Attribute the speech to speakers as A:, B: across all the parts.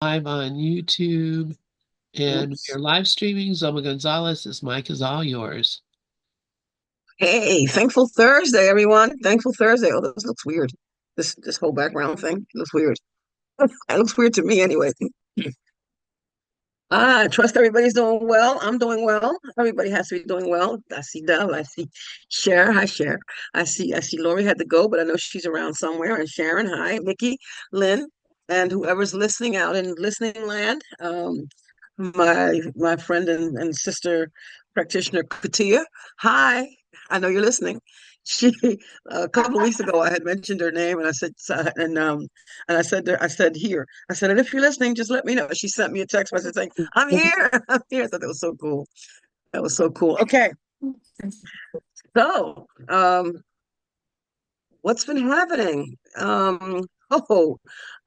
A: Live on YouTube, and we are
B: Oops.
A: live streaming. Zulma Gonzalez, this mic is all yours.
B: Hey, thankful Thursday, everyone. Thankful Thursday. Oh, this looks weird. This whole background thing looks weird. It looks weird to me anyway. I trust everybody's doing well. I'm doing well. Everybody has to be doing well. I see Dove. I see Cher. Hi, Cher. I see Lori had to go, but I know she's around somewhere. And Sharon, hi, Mickey, Lynn, and whoever's listening out in listening land. My friend and sister practitioner Katia. Hi, I know you're listening. She a couple of weeks ago I had mentioned her name and I said and I said to her, I said here I said, and if you're listening, just let me know. She sent me a text message saying, I'm here. I'm here. I thought that was so cool. That was so cool. Okay. So, what's been happening?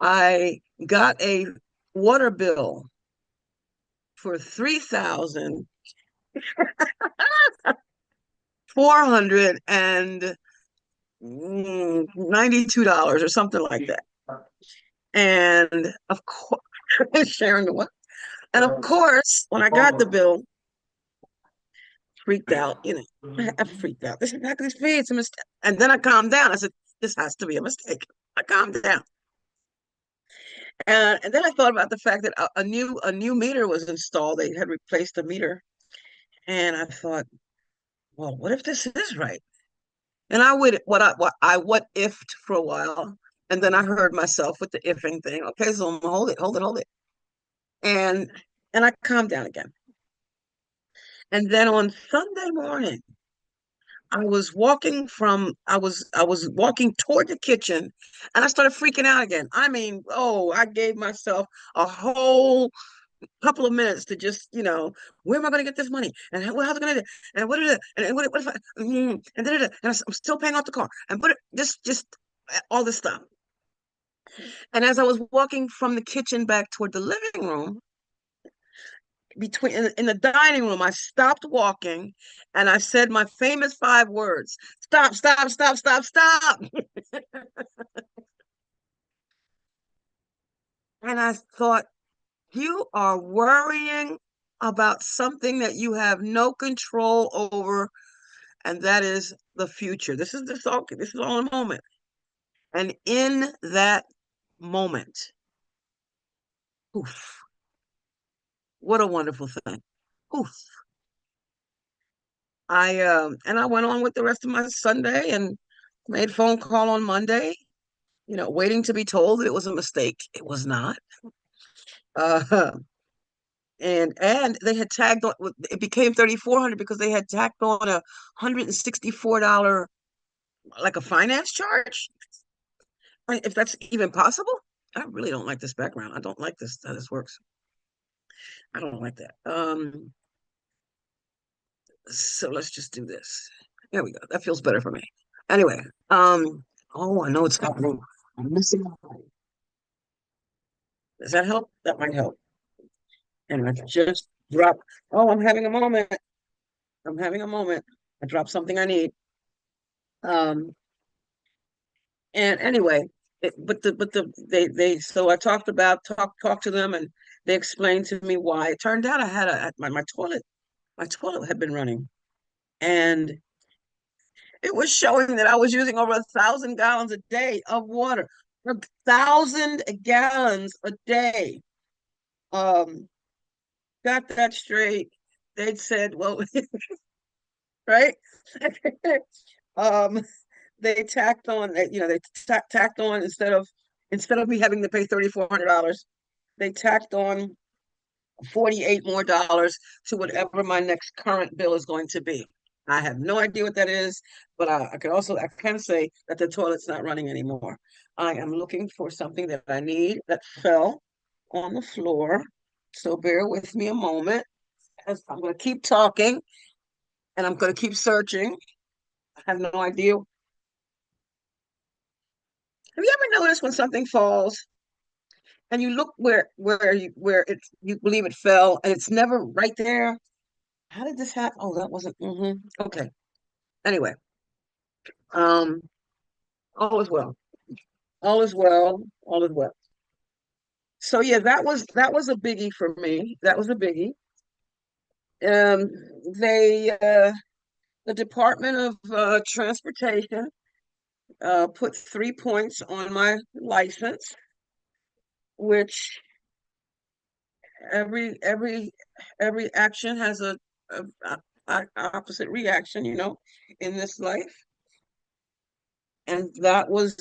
B: I got a water bill for 3,492 or something like that. And of course, Sharon, what? And of course, when I got the bill, freaked out. I freaked out. This is not going to be. It's a mistake. And then I calmed down. I said, "This has to be a mistake." I calmed down, and then I thought about the fact that a new meter was installed. They had replaced the meter, and I thought, "Well, what if this is right?" And I would what ifed for a while, and then I heard myself with the ifing thing. Okay, so hold it, hold it, hold it, and and I calmed down again. And then on Sunday morning, I was walking toward the kitchen and I started freaking out again. I mean, oh, I gave myself a whole couple of minutes to just, where am I going to get this money? And how's it going to do? And what is it? And what if I, and I'm still paying off the car and put it, just all this stuff. And as I was walking from the kitchen back toward the living room, in the dining room, I stopped walking and I said my famous 5 words: stop, stop, stop, stop, stop. And I thought, you are worrying about something that you have no control over, and that is the future. This is all in a moment. And in that moment, oof, what a wonderful thing. Oof. I went on with the rest of my Sunday and made phone call on Monday, waiting to be told that it was a mistake. It was not. Uh, and they had tagged on. It became 3,400 because they had tacked on $164 like a finance charge. I mean, if that's even possible. I really don't like this background. I don't like this how this works. I don't like that. So let's just do this. There we go. That feels better for me. Anyway, oh, I know it's happening. I'm missing a line. Does that help? That might help. And I just dropped. Oh, I'm having a moment. I'm having a moment. I dropped something I need. Um, and anyway, they so I talked to them and they explained to me why. It turned out I had my toilet had been running and it was showing that I was using over 1,000 gallons a day of water. 1,000 gallons a day. Um, got that straight. They'd said, well, right? um, they tacked on, tacked on instead of me having to pay $3,400, they tacked on 48 more dollars to whatever my next current bill is going to be. I have no idea what that is, but I can say that the toilet's not running anymore. I am looking for something that I need that fell on the floor. So bear with me a moment as I'm going to keep talking and I'm going to keep searching. I have no idea. Have you ever noticed when something falls and you look where you believe it fell and it's never right there? How did this happen? Oh, that wasn't. Okay. Anyway, um, all is well. All is well. All is well. So yeah, that was a biggie for me. That was a biggie. Um, they the Department of Transportation put 3 points on my license, which every action has a opposite reaction, in this life. And that was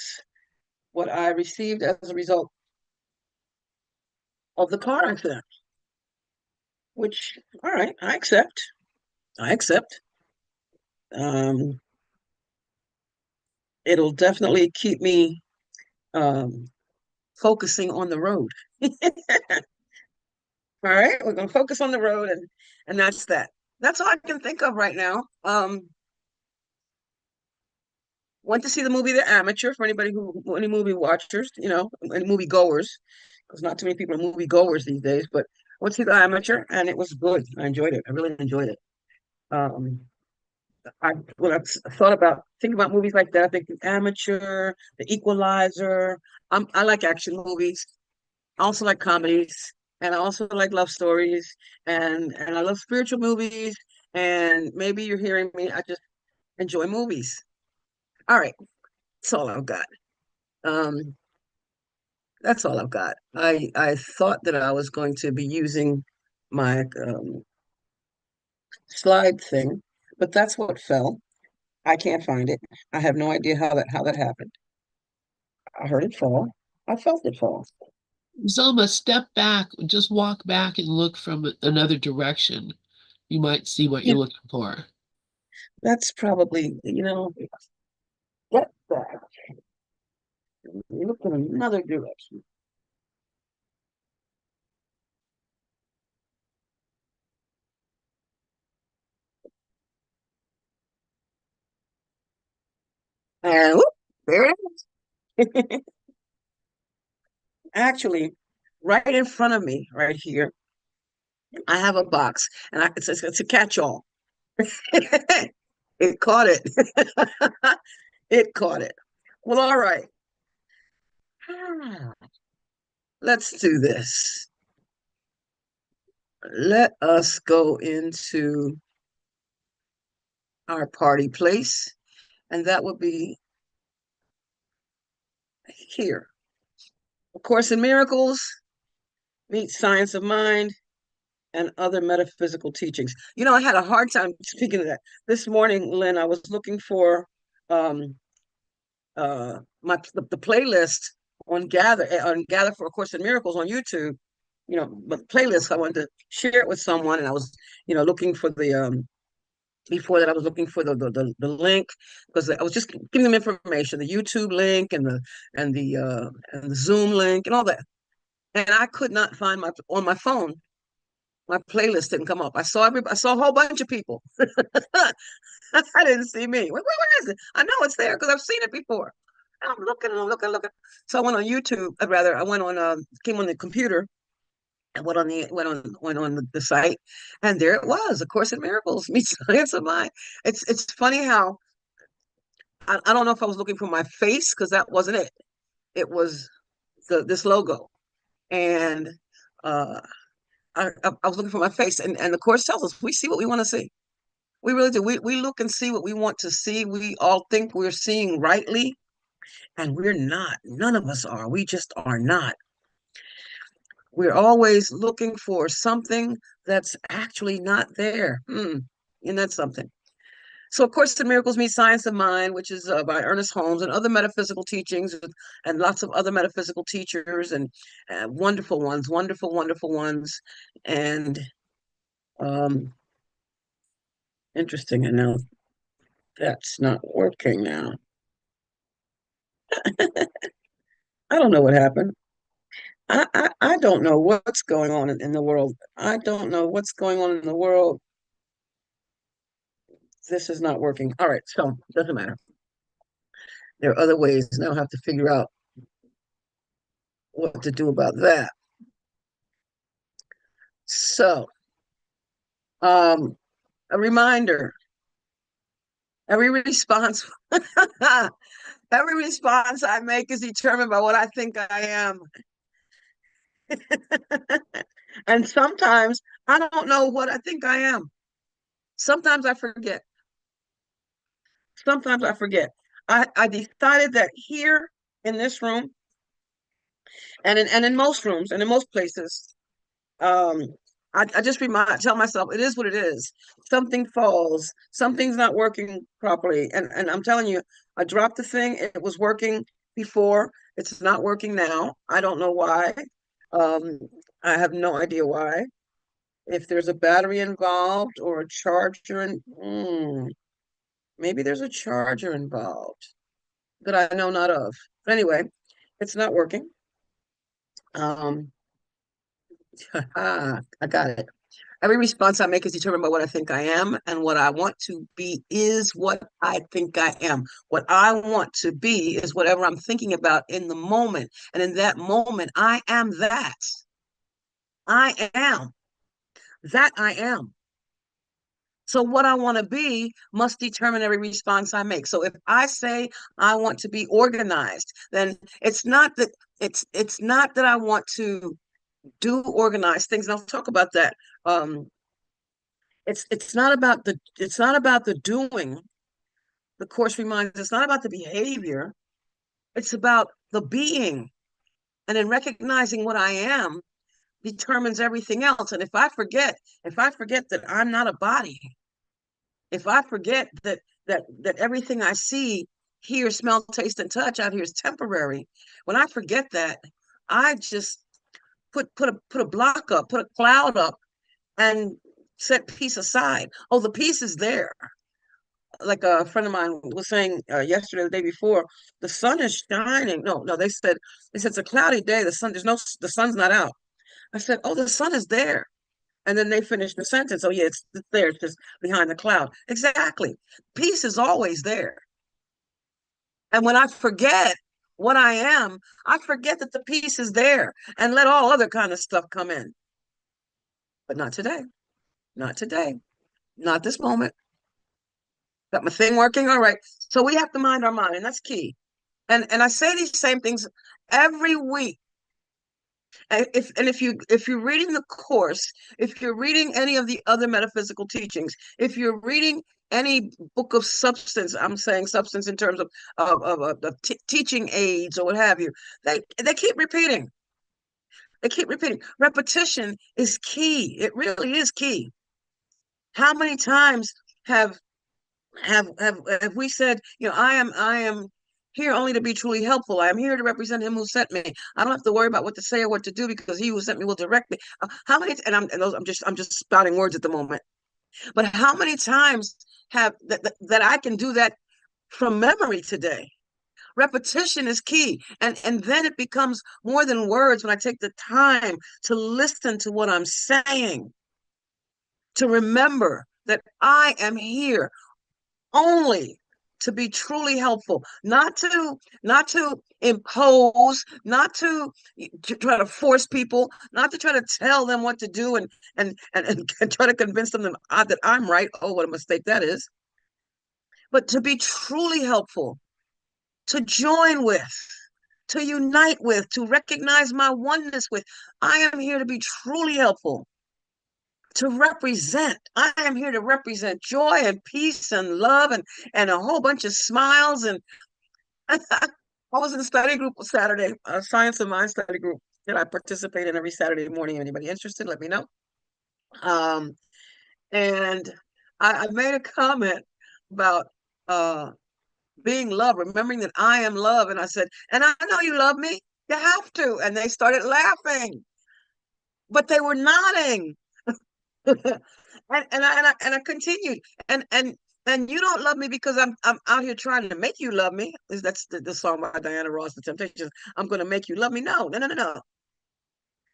B: what I received as a result of the car accident, which, all right, I accept. I accept. Um, it'll definitely keep me um, focusing on the road. All right, we're gonna focus on the road, and that's that. That's all I can think of right now. Went to see the movie The Amateur for anybody any movie watchers, any movie goers, because not too many people are movie goers these days. But went to see The Amateur, and it was good. I enjoyed it. I really enjoyed it. Um, I when I thought about thinking about movies like that, I think The Amateur, The Equalizer. I like action movies. I also like comedies, and I also like love stories, and I love spiritual movies. And maybe you're hearing me. I just enjoy movies. All right, that's all I've got. Um, that's all I've got. I thought that I was going to be using my slide thing, but that's what fell. I can't find it. I have no idea how that happened. I heard it fall. I felt it fall.
A: Zelma, step back, just walk back and look from another direction. You might see what you're
B: Yeah,
A: looking for.
B: that's probably, get back. You look in another direction. And whoop, there it is. Actually, right in front of me, right here, I have a box, and it's a catch-all. It caught it. It caught it. Well, all right. Let's do this. Let us go into our party place, and that would be here. A Course in Miracles meets Science of Mind and other metaphysical teachings. I had a hard time speaking of that. This morning, Lynn, I was looking for um, the playlist on Gather for A Course in Miracles on YouTube. But playlist I wanted to share it with someone, and I was looking for the before that I was looking for the link, because I was just giving them information, the YouTube link and the Zoom link and all that, and I could not find my on my phone. My playlist didn't come up. I saw a whole bunch of people. I didn't see me. Where is it? I know it's there because I've seen it before. And I'm looking and I'm looking. So I went on YouTube. Rather, I went on came on the computer and went on the site, and there it was, A Course in Miracles meets Science of Mind. It's funny how I don't know if I was looking for my face, because that wasn't it. It was this logo, and uh, I was looking for my face, and the Course tells us we see what we want to see. We really do. We look and see what we want to see. We all think we're seeing rightly, and we're not. None of us are. We just are not. We're always looking for something that's actually not there. And that's something. So, of course, the Miracles Meet Science of Mind, which is by Ernest Holmes, and other metaphysical teachings, and lots of other metaphysical teachers, and wonderful, wonderful ones. And um, interesting. And now that's not working now. I don't know what happened. I don't know what's going on in the world. I don't know what's going on in the world. This is not working. All right, so it doesn't matter. There are other ways. Now I have to figure out what to do about that. So, um, a reminder, every response, every response I make is determined by what I think I am. And sometimes I don't know what I think I am. Sometimes I forget. Sometimes I forget. I decided that here in this room and in most rooms and in most places, um, I just tell myself it is what it is. Something falls, something's not working properly. And I'm telling you, I dropped the thing, it was working before, it's not working now. I don't know why. Um, I have no idea why. If there's a battery involved or a charger, and maybe there's a charger involved that I know not of. But anyway, it's not working. Um, I got it. Every response I make is determined by what I think I am, and what I want to be is what I think I am. What I want to be is whatever I'm thinking about in the moment. And in that moment, I am that. I am that I am. So what I want to be must determine every response I make. So if I say I want to be organized, then it's not that I want to do organized things. And I'll talk about that. It's not about the doing. The course reminds us it's not about the behavior. It's about the being. And in recognizing what I am determines everything else. And if I forget that I'm not a body, if I forget that everything I see, hear, smell, taste, and touch out here is temporary, when I forget that, I just put a block up, put a cloud up, and set peace aside. Oh, the peace is there. Like a friend of mine was saying yesterday, the day before, the sun is shining. No, they said it's a cloudy day. The sun's not out. I said, oh, the sun is there. And then they finished the sentence. Oh, yeah, it's there. It's just behind the cloud. Exactly. Peace is always there. And when I forget what I am, I forget that the peace is there and let all other kind of stuff come in. But not today. Not today. Not this moment. Got my thing working. All right. So we have to mind our mind, and that's key. And I say these same things every week. If you're reading the course, if you're reading any of the other metaphysical teachings, if you're reading any book of substance, I'm saying substance in terms of teaching aids or what have you, they keep repeating. They keep repeating. Repetition is key. It really is key. How many times have have we said, I am here only to be truly helpful. I am here to represent him who sent me. I don't have to worry about what to say or what to do because he who sent me will direct me. How many I'm just spouting words at the moment. But how many times have that I can do that from memory today? Repetition is key. And then it becomes more than words when I take the time to listen to what I'm saying, to remember that I am here only to be truly helpful, not to impose, not to try to force people, not to try to tell them what to do and try to convince them that I'm right. Oh, what a mistake that is. But to be truly helpful, to join with, to unite with, to recognize my oneness with. I am here to be truly helpul, to represent. I am here to represent joy and peace and love and a whole bunch of smiles. And I was in a study group Saturday, a Science of Mind study group that I participate in every Saturday morning. Anybody interested, let me know. Um, and I made a comment about being love, remembering that I am love. And I said, and I know you love me. You have to. And they started laughing, but they were nodding. And I continued. And and and you don't love me because I'm out here trying to make you love me. That's the song by Diana Ross, The Temptations. I'm gonna make you love me. No.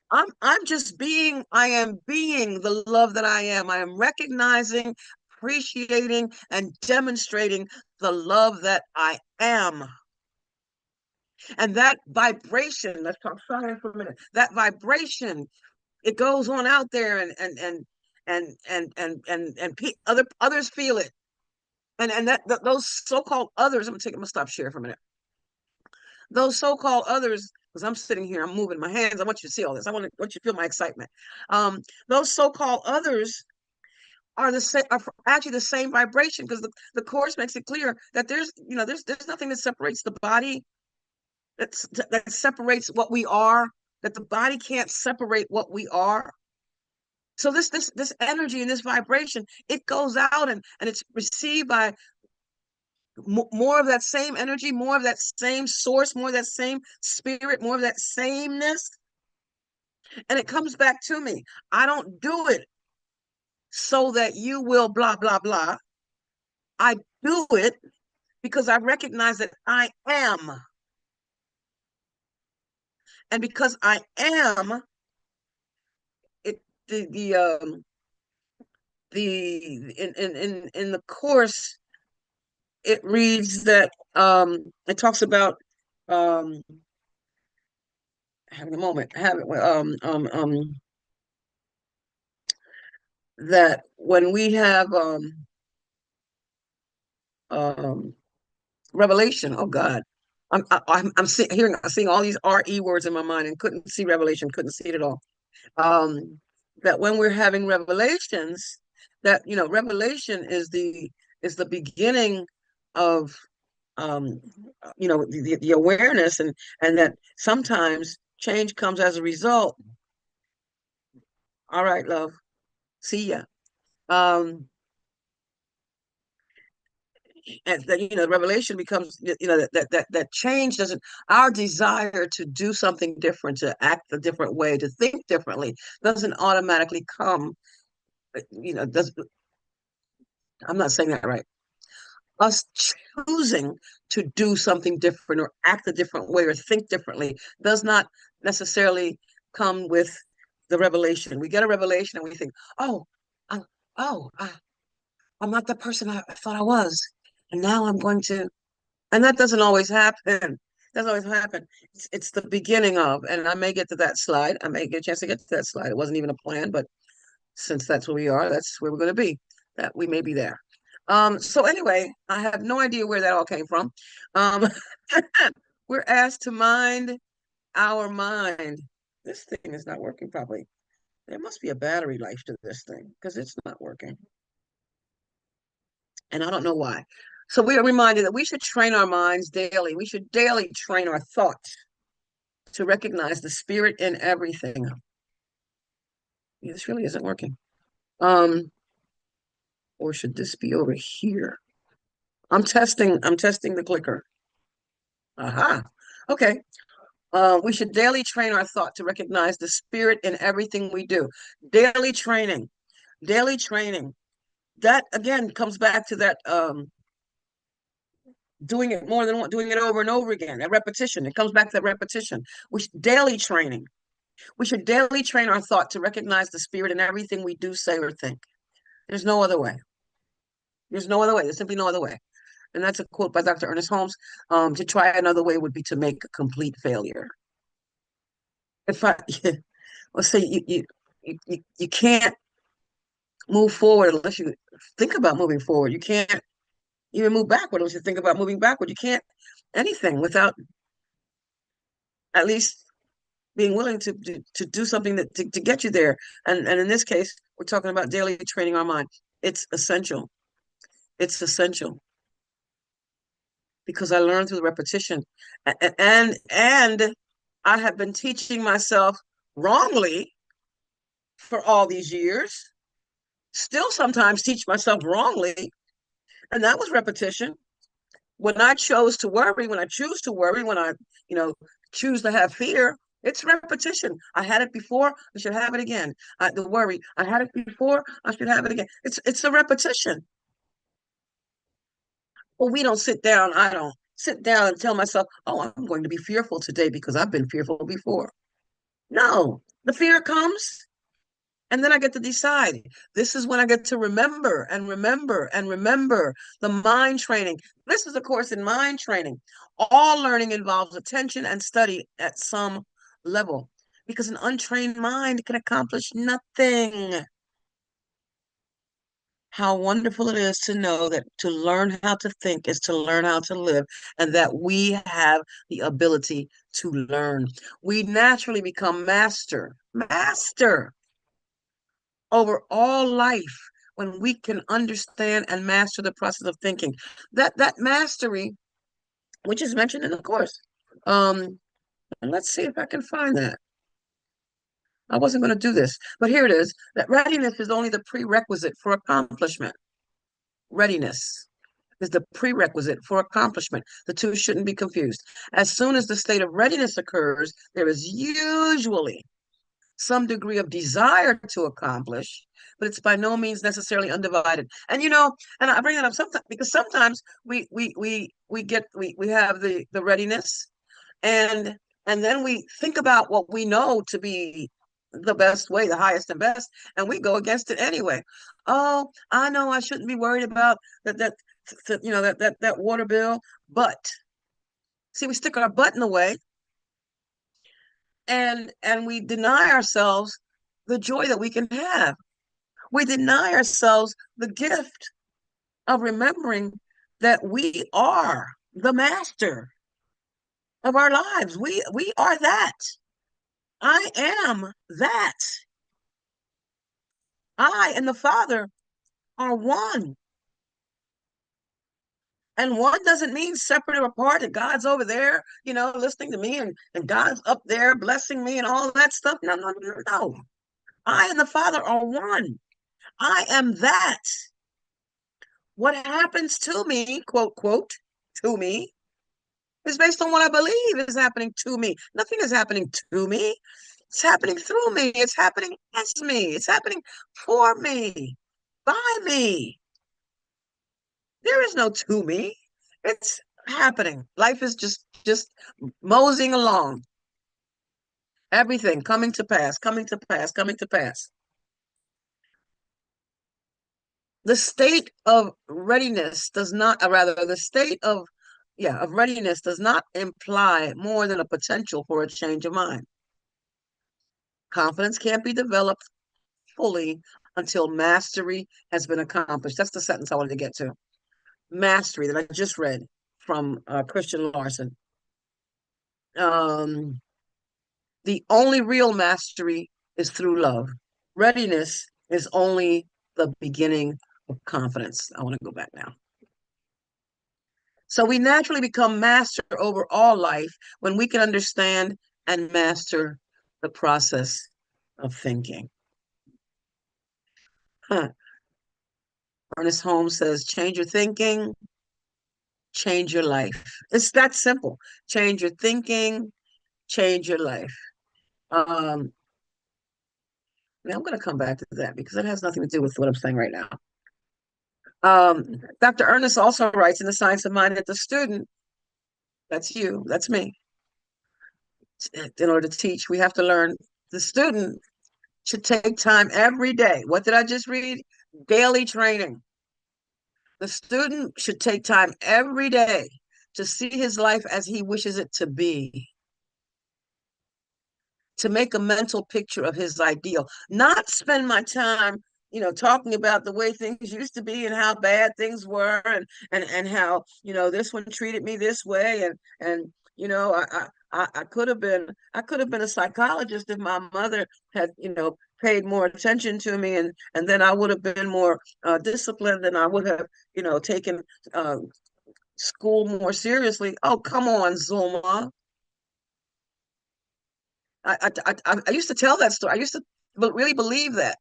B: I'm just being, I am being the love that I am. I am recognizing, appreciating, and demonstrating the love that I am. And that vibration, let's talk science for a minute. That vibration, it goes on out there and others feel it. And those so-called others, I'm gonna stop share for a minute. those so-called others, because I'm sitting here, I'm moving my hands. I want you to see all this. Want you to feel my excitement. Those so-called others are the same, are actually the same vibration, because the course makes it clear that there's nothing that separates the body, that separates what we are, that the body can't separate what we are. So this energy and this vibration, it goes out, and it's received by more of that same energy, more of that same source, more of that same spirit, more of that sameness, and it comes back to me. I don't do it so that you will blah blah blah. I do it because I recognize that I am, and because I am it. The in the course, it reads that it talks about um having a moment, that when we have um revelation, oh God, I'm seeing all these re words in my mind and couldn't see revelation, couldn't see it at all. That when we're having revelations, that revelation is the beginning of um the awareness, and that sometimes change comes as a result. All right, love, see ya. um and that revelation becomes, that change doesn't, our desire to do something different, to act a different way, to think differently, doesn't automatically come, does I'm not saying that right. Us choosing to do something different or act a different way or think differently does not necessarily come with the revelation. We get a revelation and we think, oh, I, oh, I'm not the person I thought I was, and now I'm going to. And that doesn't always happen. Doesn't always happen. It's the beginning of, and I may get to that slide. I may get a chance to get to that slide. It wasn't even a plan, but since that's where we are, that's where we're going to be. That we may be there. So anyway, I have no idea where that all came from. Um, we're asked to mind our mind. This thing is not working properly. There must be a battery life to this thing because it's not working. And I don't know why. So we are reminded that we should train our minds daily. We should daily train our thoughts to recognize the spirit in everything. Yeah, this really isn't working. Um, or should this be over here? I'm testing the clicker. Aha. Okay. We should daily train our thought to recognize the spirit in everything we do. Daily training. Daily training. That again comes back to that doing it more than one, doing it over and over again. That repetition. It comes back to that repetition. Daily training. We should daily train our thought to recognize the spirit in everything we do, say, or think. There's no other way. There's no other way. There's simply no other way. And that's a quote by Dr. Ernest Holmes. To try another way would be to make a complete failure. If I let's say you can't move forward unless you think about moving forward. You can't even move backward unless you think about moving backward. You can't anything without at least being willing to do something to get you there. And in this case, we're talking about daily training our mind. It's essential. It's essential because I learned through the repetition, and I have been teaching myself wrongly for all these years. Still, sometimes teach myself wrongly, and that was repetition. When I chose to worry, when I choose to worry, when I, choose to have fear, it's repetition. I had it before, I should have it again. The worry, I had it before, I should have it again. It's a repetition. Well, we don't sit down. I don't sit down and tell myself, oh, I'm going to be fearful today because I've been fearful before. No, the fear comes. And then I get to decide. This is when I get to remember and remember and remember the mind training. This is a course in mind training. All learning involves attention and study at some level because an untrained mind can accomplish nothing. how wonderful it is to know that to learn how to think is to learn how to live, and that we have the ability to learn. We naturally become master over all life when we can understand and master the process of thinking. That mastery, which is mentioned in the course. And let's see if I can find that. I wasn't going to do this, but here it is. That readiness is only the prerequisite for accomplishment. Readiness is the prerequisite for accomplishment. The two shouldn't be confused. As soon as the state of readiness occurs, there is usually some degree of desire to accomplish, but it's by no means necessarily undivided. And and I bring that up sometimes because sometimes we have the readiness, and then we think about what we know to be the best way, the highest and best, and we go against it anyway. Oh, I know I shouldn't be worried about that water bill, but see, we stick our butt in the way, and we deny ourselves the joy that we can have. We deny ourselves the gift of remembering that we are the master of our lives. We are that. I am that. I and the Father are one. And one doesn't mean separate or apart, and God's over there, listening to me, and God's up there blessing me and all that stuff. No, no, no, no. I and the Father are one. I am that. What happens to me, quote, quote, to me, is based on what I believe is happening to me. Nothing is happening to me. It's happening through me. It's happening as me. It's happening for me, by me. There is no to me. It's happening. Life is just moseying along. Everything coming to pass, coming to pass, coming to pass. The state of readiness does not, rather, the state of readiness does not imply more than a potential for a change of mind. Confidence can't be developed fully until mastery has been accomplished. That's the sentence I wanted to get to. Mastery that I just read from Christian Larson. The only real mastery is through love. Readiness is only the beginning of confidence. I want to go back now. So we naturally become master over all life when we can understand and master the process of thinking. Huh. Ernest Holmes says, change your thinking, change your life. It's that simple. Change your thinking, change your life. I'm going to come back to that because it has nothing to do with what I'm saying right now. Dr. Ernest also writes in The Science of Mind that the student, that's you, that's me, in order to teach, we have to learn. The student should take time every day. What did I just read? Daily training. The student should take time every day to see his life as he wishes it to be, to make a mental picture of his ideal, not spend my time, talking about the way things used to be and how bad things were, and how, this one treated me this way, and I could have been a psychologist if my mother had, paid more attention to me, and then I would have been more disciplined, and I would have, taken school more seriously. Oh, come on, Zulma. I used to tell that story. I used to really believe that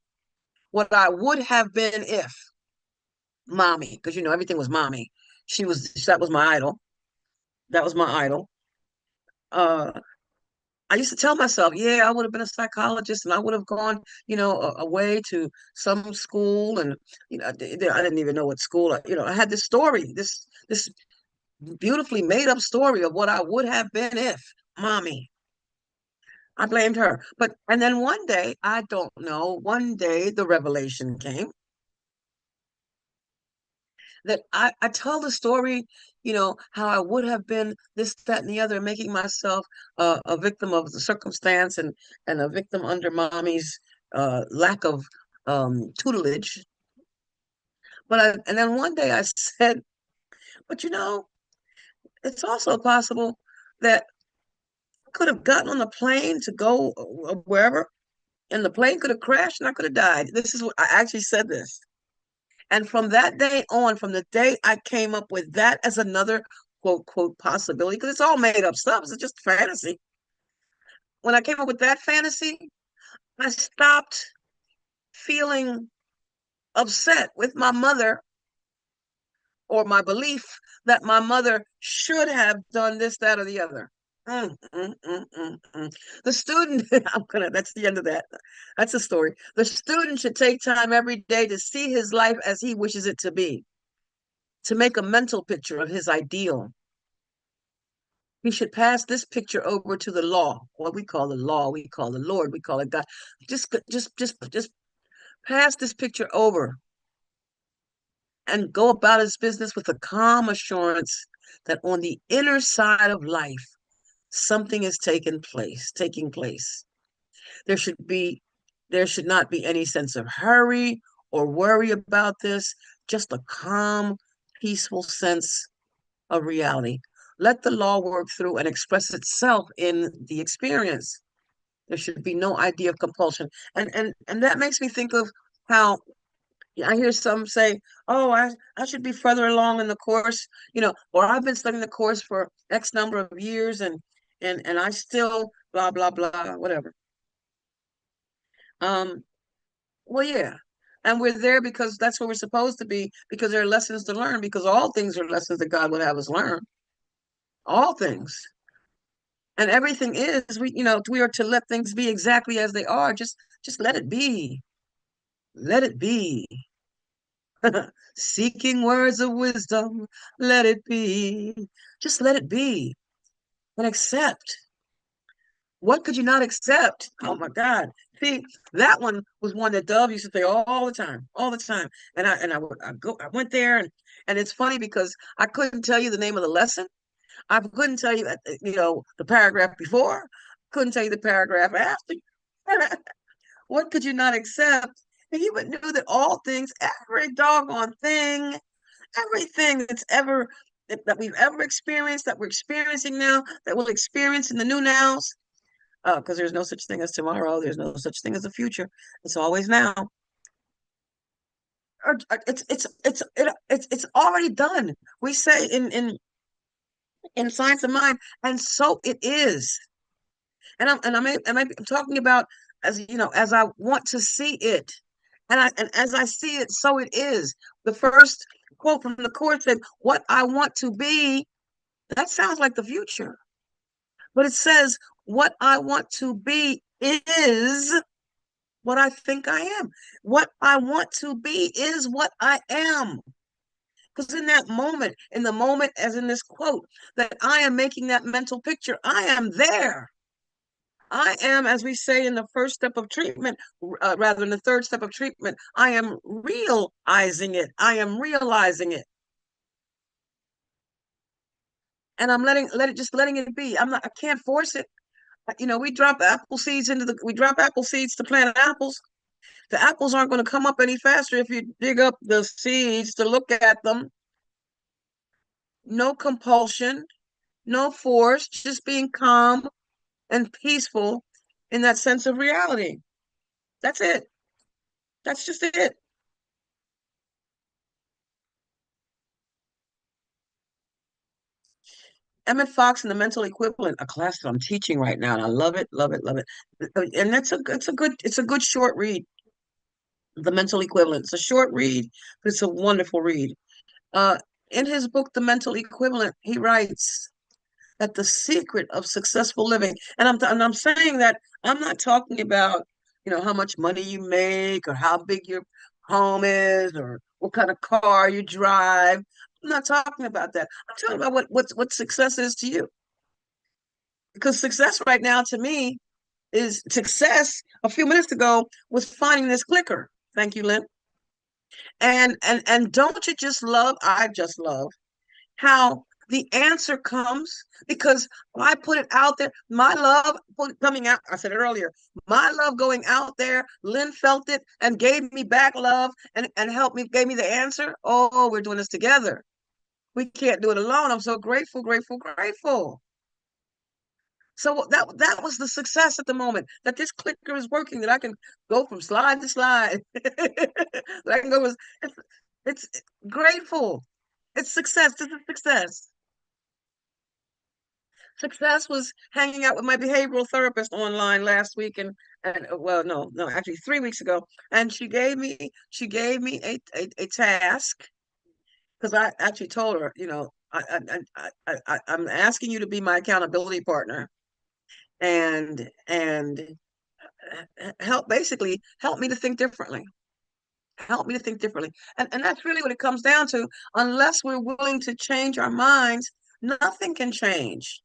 B: what I would have been if mommy, because everything was mommy. That was my idol. That was my idol. Uh, I used to tell myself, yeah, I would have been a psychologist, and I would have gone, away to some school, and I didn't even know what school. I had this story, this beautifully made up story of what I would have been if mommy. I blamed her. And then one day, I don't know, one day the revelation came that I tell the story, how I would have been this, that, and the other, making myself a victim of the circumstance, and a victim under mommy's lack of tutelage. And then one day I said, but it's also possible that I could have gotten on the plane to go wherever, and the plane could have crashed and I could have died. This is what I actually said this. And from that day on, from the day I came up with that as another quote, quote, possibility, because it's all made up stuff, it's just fantasy. When I came up with that fantasy, I stopped feeling upset with my mother or my belief that my mother should have done this, that, or the other. Mm, mm, mm, mm, mm. The student, that's the end of that. That's the story. The student should take time every day to see his life as he wishes it to be, to make a mental picture of his ideal. He should pass this picture over to the law. What we call the law, we call the Lord, we call it God. Just pass this picture over and go about his business with a calm assurance that on the inner side of life, something is taking place. There should be, there should not be any sense of hurry or worry about this, just a calm, peaceful sense of reality. Let the law work through and express itself in the experience. There should be no idea of compulsion. And that makes me think of how I hear some say, "Oh, I should be further along in the course, or I've been studying the course for X number of years, and I still blah blah blah, whatever." Um, well, yeah, and we're there because that's where we're supposed to be, because there are lessons to learn, because all things are lessons that God would have us learn, all things, and everything is we are to let things be exactly as they are. Just let it be, let it be. Seeking words of wisdom, let it be. Just let it be and accept. What could you not accept? Oh my God. See, that one was one that Dove used to say all the time, all the time. I went there, and it's funny because I couldn't tell you the name of the lesson. I couldn't tell you that, the paragraph before, couldn't tell you the paragraph after. What could you not accept? And he would knew that all things, every doggone thing, everything that we've ever experienced, that we're experiencing now, that we'll experience in the new nows, because there's no such thing as tomorrow, there's no such thing as the future. It's always now. It's already done. We say in science of mind, and so it is. I'm talking about, as as I want to see it, and as I see it, so it is. The first quote from the course said, "What I want to be." That sounds like the future, but it says, "What I want to be is what I think I am. What I want to be is what I am." Because in that moment, in the moment, as in this quote, that I am making that mental picture, I am there. I am, as we say in the first step of treatment, rather than the third step of treatment, I am realizing it. I am realizing it. And I'm letting it be. I can't force it. We drop apple seeds to plant apples. The apples aren't going to come up any faster if you dig up the seeds to look at them. No compulsion, no force, just being calm and peaceful in that sense of reality. That's it. That's just it. Emmett Fox and the Mental Equivalent, a class that I'm teaching right now, and I love it, love it, love it. And it's a good short read. The Mental Equivalent. It's a short read, but it's a wonderful read. Uh, in his book, The Mental Equivalent, he writes that the secret of successful living, and I'm saying that I'm not talking about how much money you make or how big your home is or what kind of car you drive. I'm not talking about that. I'm talking about what success is to you. Because success right now to me is success a few minutes ago was finding this clicker. Thank you, Lynn. And don't you just love, I just love how The answer comes because I put it out there. My love coming out, I said it earlier, my love going out there, Lynn felt it and gave me back love and helped me, gave me the answer. Oh, we're doing this together. We can't do it alone. I'm so grateful, grateful, grateful. So that was the success at the moment, that this clicker is working, that I can go from slide to slide. That I can go it's grateful. It's success. This is success. Success was hanging out with my behavioral therapist online last week and well, no, actually 3 weeks ago. And she gave me a task because I actually told her, I'm asking you to be my accountability partner and help, basically help me to think differently. Help me to think differently. And that's really what it comes down to. Unless we're willing to change our minds, nothing can change.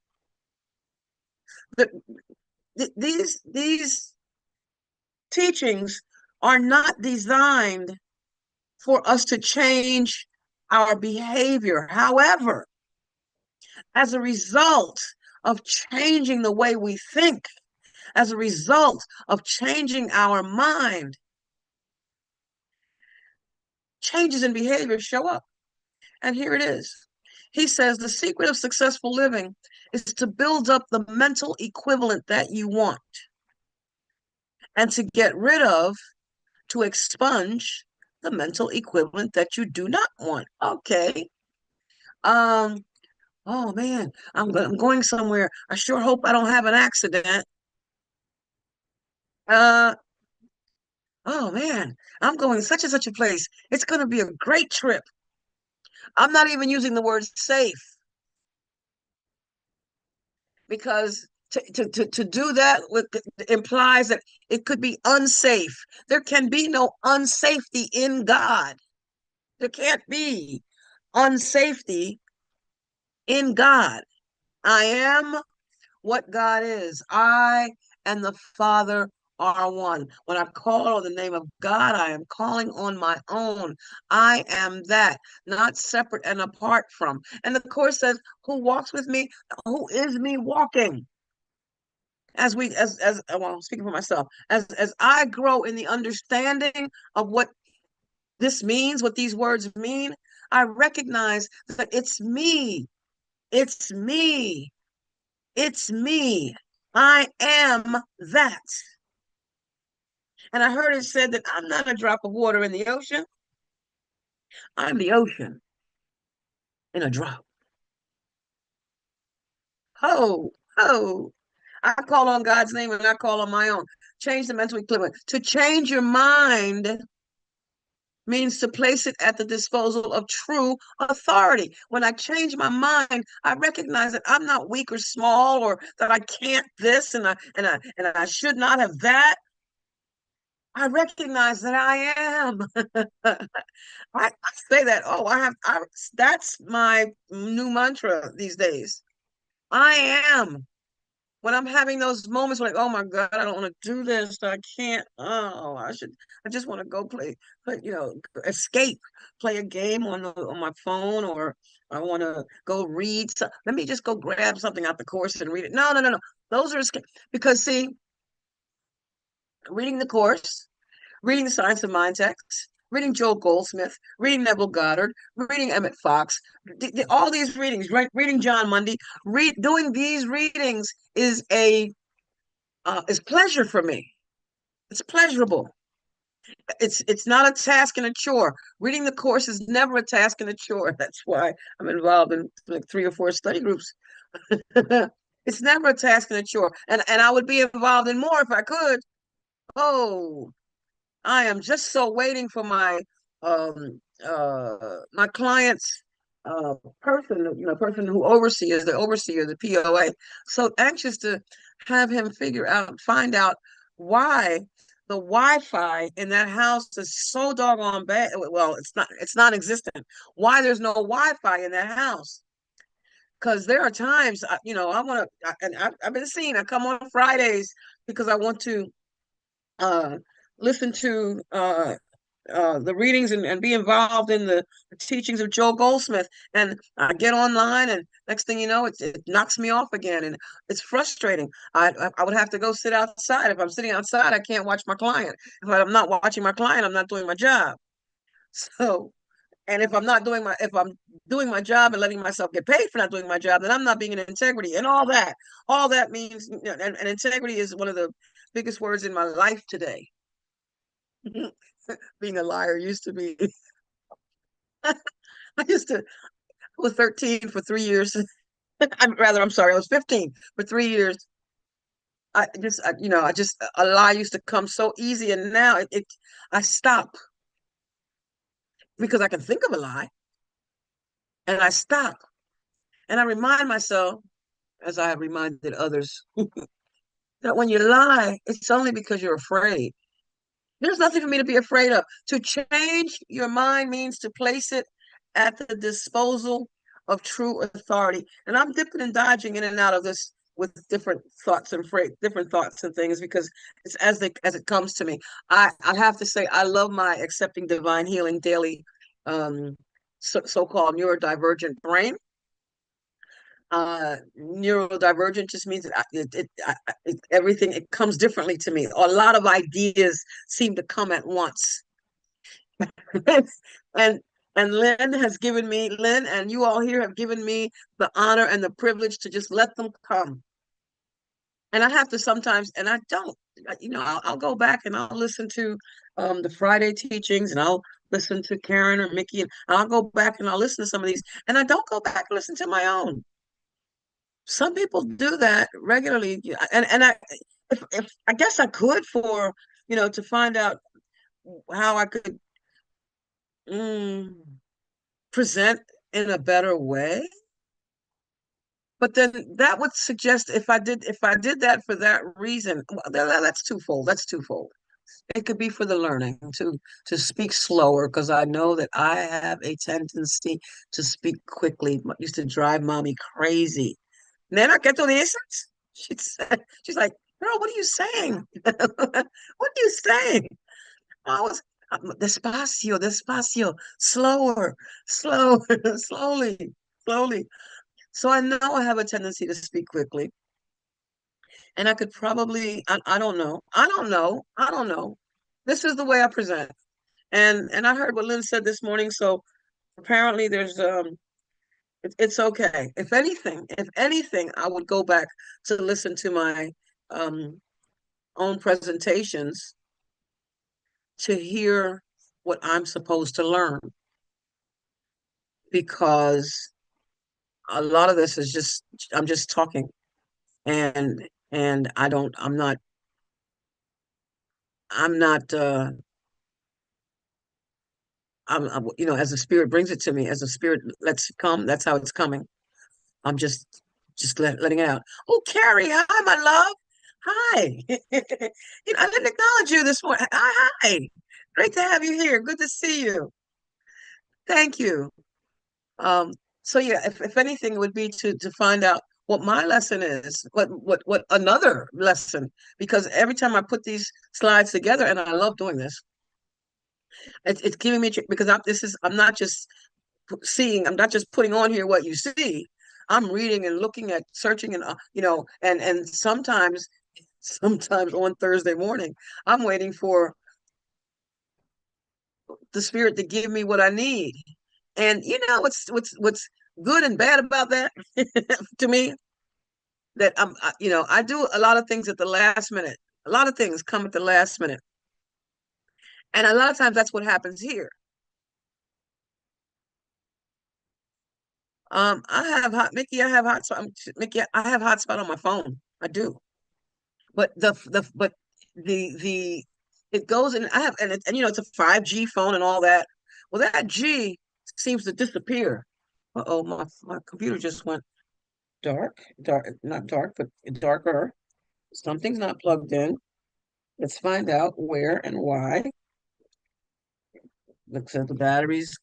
B: The, these teachings are not designed for us to change our behavior. However, as a result of changing the way we think, as a result of changing our mind, changes in behavior show up. And here it is. He says the secret of successful living is to build up the mental equivalent that you want and to get rid of, to expunge the mental equivalent that you do not want. Okay. Um, oh man, I'm going somewhere. I sure hope I don't have an accident. Uh, oh man, I'm going such and such a place. It's going to be a great trip. I'm not even using the word safe because to do that implies that it could be unsafe. There can be no unsafety in God. There can't be unsafety in God. I am what God is. I and the Father are one. When I call on the name of God, I am calling on my own. I am that, not separate and apart from. And the Course says, who walks with me? Who is me walking? As well, I'm speaking for myself, as I grow in the understanding of what this means, what these words mean, I recognize that it's me. It's me. It's me. I am that. And I heard it said that I'm not a drop of water in the ocean. I'm the ocean in a drop. Ho, ho. I call on God's name and I call on my own. Change the mental equivalent. To change your mind means to place it at the disposal of true authority. When I change my mind, I recognize that I'm not weak or small, or that I can't this and I should not have that. I recognize that I am. I say that. Oh, that's my new mantra these days. I am. When I'm having those moments like, oh my God, I don't want to do this. I can't. Oh, I just want to go play, escape, play a game on my phone, or I want to go read. Let me just go grab something out the Course and read it. No, no, no, no. Those are escape. Because see, reading the Course, reading the Science of Mind text, reading Joel Goldsmith, reading Neville Goddard, reading Emmett Fox, all these readings, right? Reading John Mundy, doing these readings is pleasure for me. It's pleasurable. It's not a task and a chore. Reading the Course is never a task and a chore. That's why I'm involved in like 3 or 4 study groups. It's never a task and a chore, and I would be involved in more if I could. Oh, I am just so waiting for my client's person who oversees the overseer, the POA. So anxious to have him find out why the Wi-Fi in that house is so doggone bad. Well, it's not existent. Why there's no Wi-Fi in that house? Because there are times, I want to, and I've been seeing. I come on Fridays because I want to listen to the readings and be involved in the teachings of Joel Goldsmith. And I get online, and next thing you know, it knocks me off again, and it's frustrating. I would have to go sit outside. If I'm sitting outside, I can't watch my client. If I'm not watching my client, I'm not doing my job. So, and if I'm doing my job and letting myself get paid for not doing my job, then I'm not being in integrity. And all that means, and integrity is one of the biggest words in my life today. Being a liar used to be. I used to. I was 13 for 3 years. I'm sorry. I was 15 for 3 years. A lie used to come so easy, and now I stop because I can think of a lie, and I stop, and I remind myself, as I have reminded others, that when you lie, it's only because you're afraid. There's nothing for me to be afraid of. To change your mind means to place it at the disposal of true authority. And I'm dipping and dodging in and out of this with different thoughts and different thoughts and things because it's as it comes to me. I have to say I love my accepting divine healing daily so-called neurodivergent brain. Neurodivergent just means everything it comes differently to me. A lot of ideas seem to come at once. and and Lynn and you all here have given me the honor and the privilege to just let them come. And I have to sometimes, and I don't, I'll go back and I'll listen to the Friday teachings, and I'll listen to Karen or Mickey, and I'll go back and I'll listen to some of these, and I don't go back and listen to my own. Some people do that regularly, and if I guess I could for to find out how I could mm, present in a better way. But then that would suggest if I did that for that reason, well, that's twofold. That's twofold. It could be for the learning to speak slower because I know that I have a tendency to speak quickly. It used to drive mommy crazy. Nena, ¿qué tú dices? She's like, girl, what are you saying? What are you saying? I was despacio, despacio, slower, slower, slowly, slowly. So I know I have a tendency to speak quickly, and I could probably, I don't know, I don't know. This is the way I present, and I heard what Lynn said this morning. So apparently, it's okay. If anything, I would go back to listen to my um own presentations to hear what I'm supposed to learn because a lot of this is just I'm just talking and I'm not as the spirit brings it to me, as the spirit lets it come, that's how it's coming. I'm just letting it out. Oh, Carrie, hi, my love. Hi. I didn't acknowledge you this morning. Hi. Great to have you here. Good to see you. Thank you. Um, so yeah, if anything, it would be to find out what my lesson is, what another lesson, because every time I put these slides together, and I love doing this, it's giving me because I'm not just seeing, I'm not just putting on here what you see. I'm reading and looking at searching and and sometimes on Thursday morning, I'm waiting for the spirit to give me what I need. And what's good and bad about that to me that I do a lot of things at the last minute. A lot of things come at the last minute. And a lot of times that's what happens here. I have hot Mickey, I have hotspot. Mickey, I have hotspot on my phone. I do. But the it goes and I have and it's a 5G phone and all that. Well, that G seems to disappear. Uh-oh, my computer just went dark, not dark, but darker. Something's not plugged in. Let's find out where and why. Looks like the battery's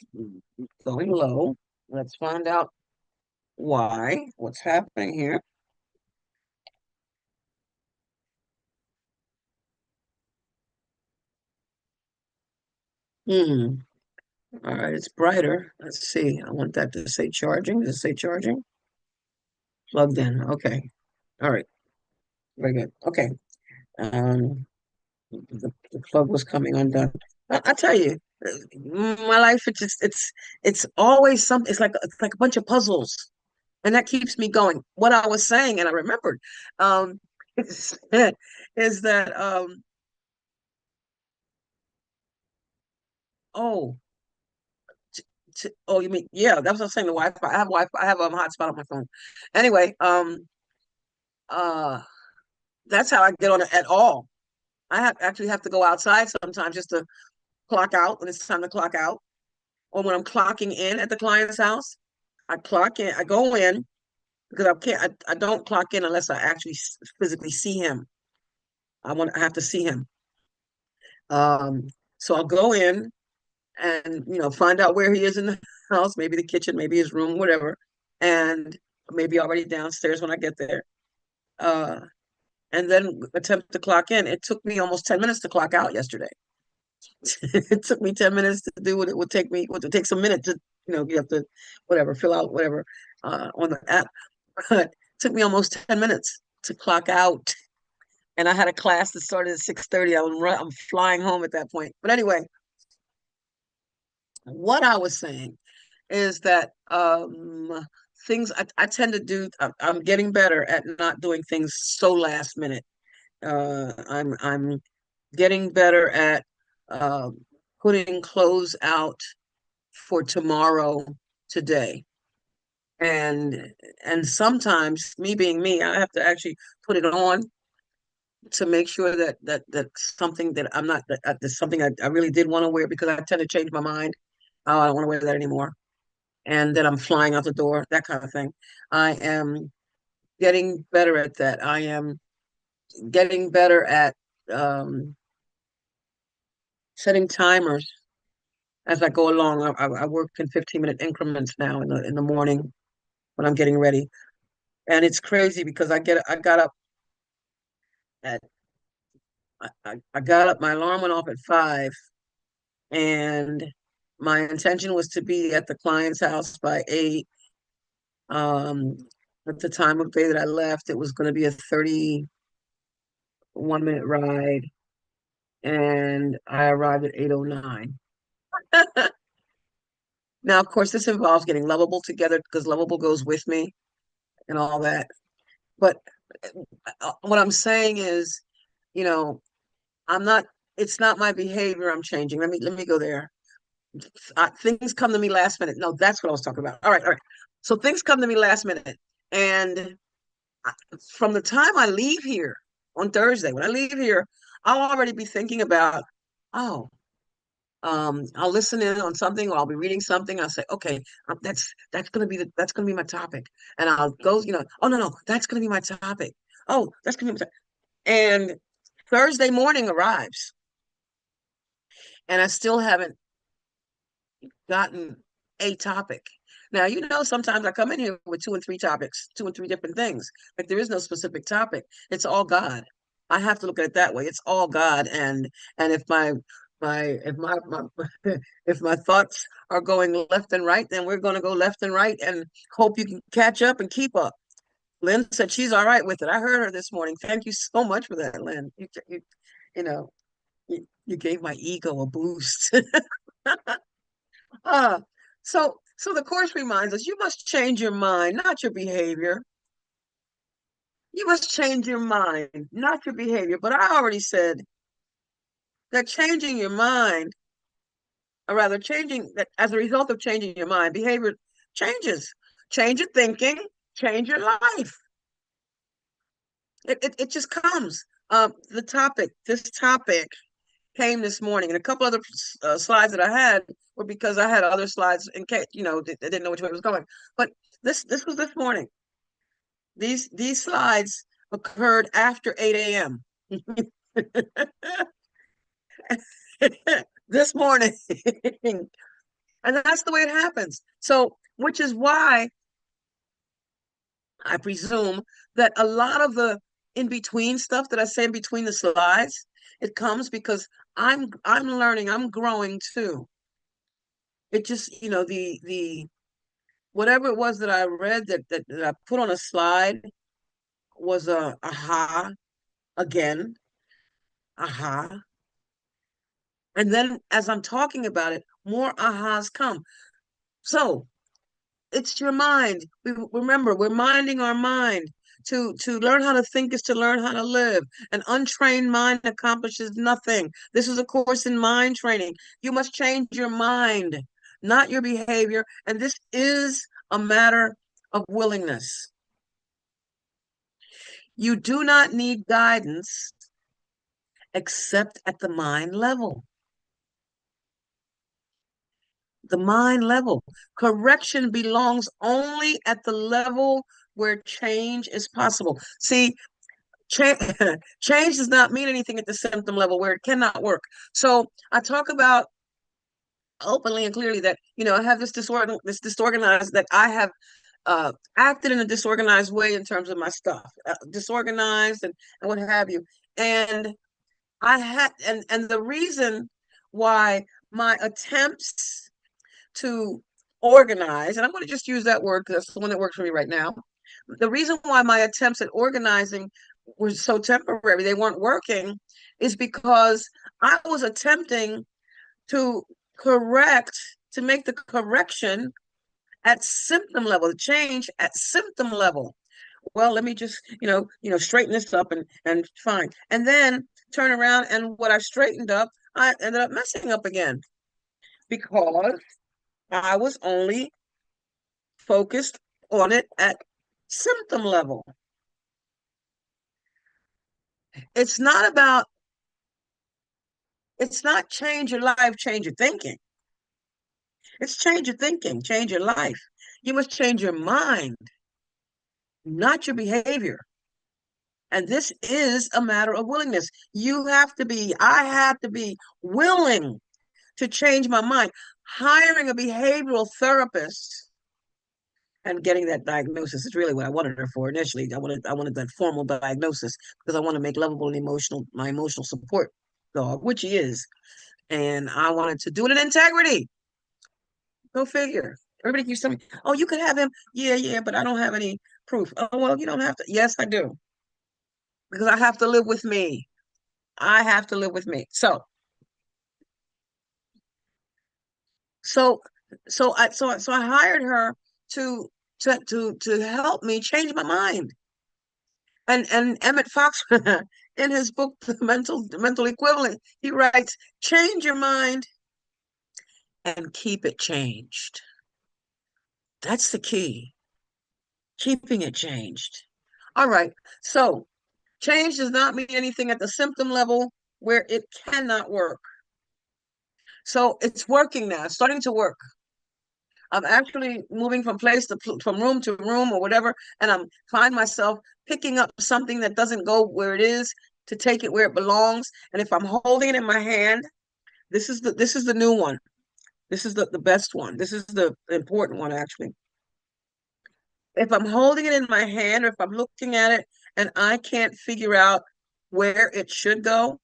B: going low. Let's find out why, what's happening here. Hmm. All right, it's brighter. Let's see. I want that to say charging. Does it say charging? Plugged in. Okay. All right. Very good. Okay. Um, the plug was coming undone. I tell you, my life it's always something. It's like a bunch of puzzles, and that keeps me going. What I was saying, and I remembered, um, is, is that oh oh, you mean, yeah, that's what I was saying. The Wi-Fi. I have Wi-Fi. I have a hotspot on my phone. Anyway, uh, that's how I get on it at all. Actually have to go outside sometimes just to clock out when it's time to clock out, or when I'm clocking in at the client's house. I clock in. I go in because I can't. I don't clock in unless I actually physically see him. I have to see him. Um, so I'll go in and find out where he is in the house, maybe the kitchen, maybe his room, whatever, and maybe already downstairs when I get there. Uh, and then attempt to clock in. It took me almost 10 minutes to clock out yesterday. It took me 10 minutes to do what it would take me, what it takes a minute to, you have to, whatever, fill out whatever on the app. But it took me almost 10 minutes to clock out. And I had a class that started at 6:30. I'm flying home at that point. But anyway, what I was saying is that things I tend to do, I'm getting better at not doing things so last minute. I'm getting better at uh, putting clothes out for tomorrow today. And and sometimes, me being me, I have to actually put it on to make sure that something that I'm not that's something I really did want to wear, because I tend to change my mind. Oh, I don't want to wear that anymore. And then I'm flying out the door, that kind of thing. I am getting better at that. I am getting better at um, setting timers as I go along. I work in 15-minute increments now in the morning when I'm getting ready, and it's crazy because I got up at I got up. My alarm went off at 5, and my intention was to be at the client's house by 8. Um, at the time of day that I left, it was going to be a 31-minute ride, and I arrived at 8:09. Now, of course, this involves getting Lovable together because Lovable goes with me and all that. But what I'm saying is, you know, I'm not. It's not my behavior I'm changing. Let me go there. Things come to me last minute. No, that's what I was talking about. All right, all right. So things come to me last minute, and from the time I leave here on Thursday, when I leave here, I'll already be thinking about, oh, I'll listen in on something, or I'll be reading something. I'll say, okay, that's gonna be my topic, and I'll go, oh, no, no, that's gonna be my topic. Oh, that's gonna be my topic. And Thursday morning arrives, and I still haven't gotten a topic. Now, sometimes I come in here with two and three topics, two and three different things. Like, there is no specific topic. It's all God. I have to look at it that way. It's all God. And if my if my thoughts are going left and right, then we're going to go left and right, and hope you can catch up and keep up. Lynn said she's all right with it. I heard her this morning. Thank you so much for that, Lynn. You know, you gave my ego a boost. Uh, so the course reminds us, you must change your mind, not your behavior. You must change your mind, not your behavior. But I already said that changing your mind, or rather changing that as a result of changing your mind, behavior changes. Change your thinking, change your life. It just comes. This topic came this morning, and a couple other slides that I had were because I had other slides in case they didn't know which way it was going. But this was this morning. These slides occurred after 8 a.m. this morning, and that's the way it happens. So, which is why I presume that a lot of the in between stuff that I say in between the slides It comes because I'm learning, I'm growing too. It just, the whatever it was that I read that I put on a slide was a aha again, aha. And then as I'm talking about it, more ahas come. So it's your mind. Remember, we're minding our mind. To learn how to think is to learn how to live. An untrained mind accomplishes nothing. This is a course in mind training. You must change your mind, not your behavior. And this is a matter of willingness. You do not need guidance except at the mind level. The mind level. Correction belongs only at the level where change is possible. See, change, change does not mean anything at the symptom level where it cannot work. So I talk about openly and clearly that, I have this disorganized, that I have acted in a disorganized way in terms of my stuff, disorganized and what have you. And I had, and the reason why my attempts to organize, and I'm going to just use that word because that's the one that works for me right now. The reason why my attempts at organizing were so temporary, they weren't working, is because I was attempting to to make the correction at symptom level, the change at symptom level. Well, let me just, straighten this up and fine. And then turn around, and what I straightened up, I ended up messing up again because I was only focused on it at symptom level. It's not about, it's not change your life, change your thinking. It's change your thinking, change your life. You must change your mind, not your behavior. And this is a matter of willingness. I have to be willing to change my mind. Hiring a behavioral therapist and getting that diagnosis is really what I wanted her for initially. I wanted that formal diagnosis because I want to make lovable and my emotional support dog, which he is. And I wanted to do it in integrity. Go figure. Everybody keeps telling me, "Oh, you could have him." Yeah, yeah, but I don't have any proof. Oh, well, you don't have to. Yes, I do. Because I have to live with me. I have to live with me. So so I hired her to to help me change my mind. And Emmett Fox in his book The Mental Equivalent, he writes, change your mind and keep it changed. That's the key. Keeping it changed. All right. So change does not mean anything at the symptom level where it cannot work. So it's working now. It's starting to work. I'm actually moving from room to room or whatever, and I'm find myself picking up something that doesn't go where it is to take it where it belongs. And if I'm holding it in my hand, this is the new one. This is the best one. This is the important one actually. If I'm holding it in my hand or if I'm looking at it and I can't figure out where it should go,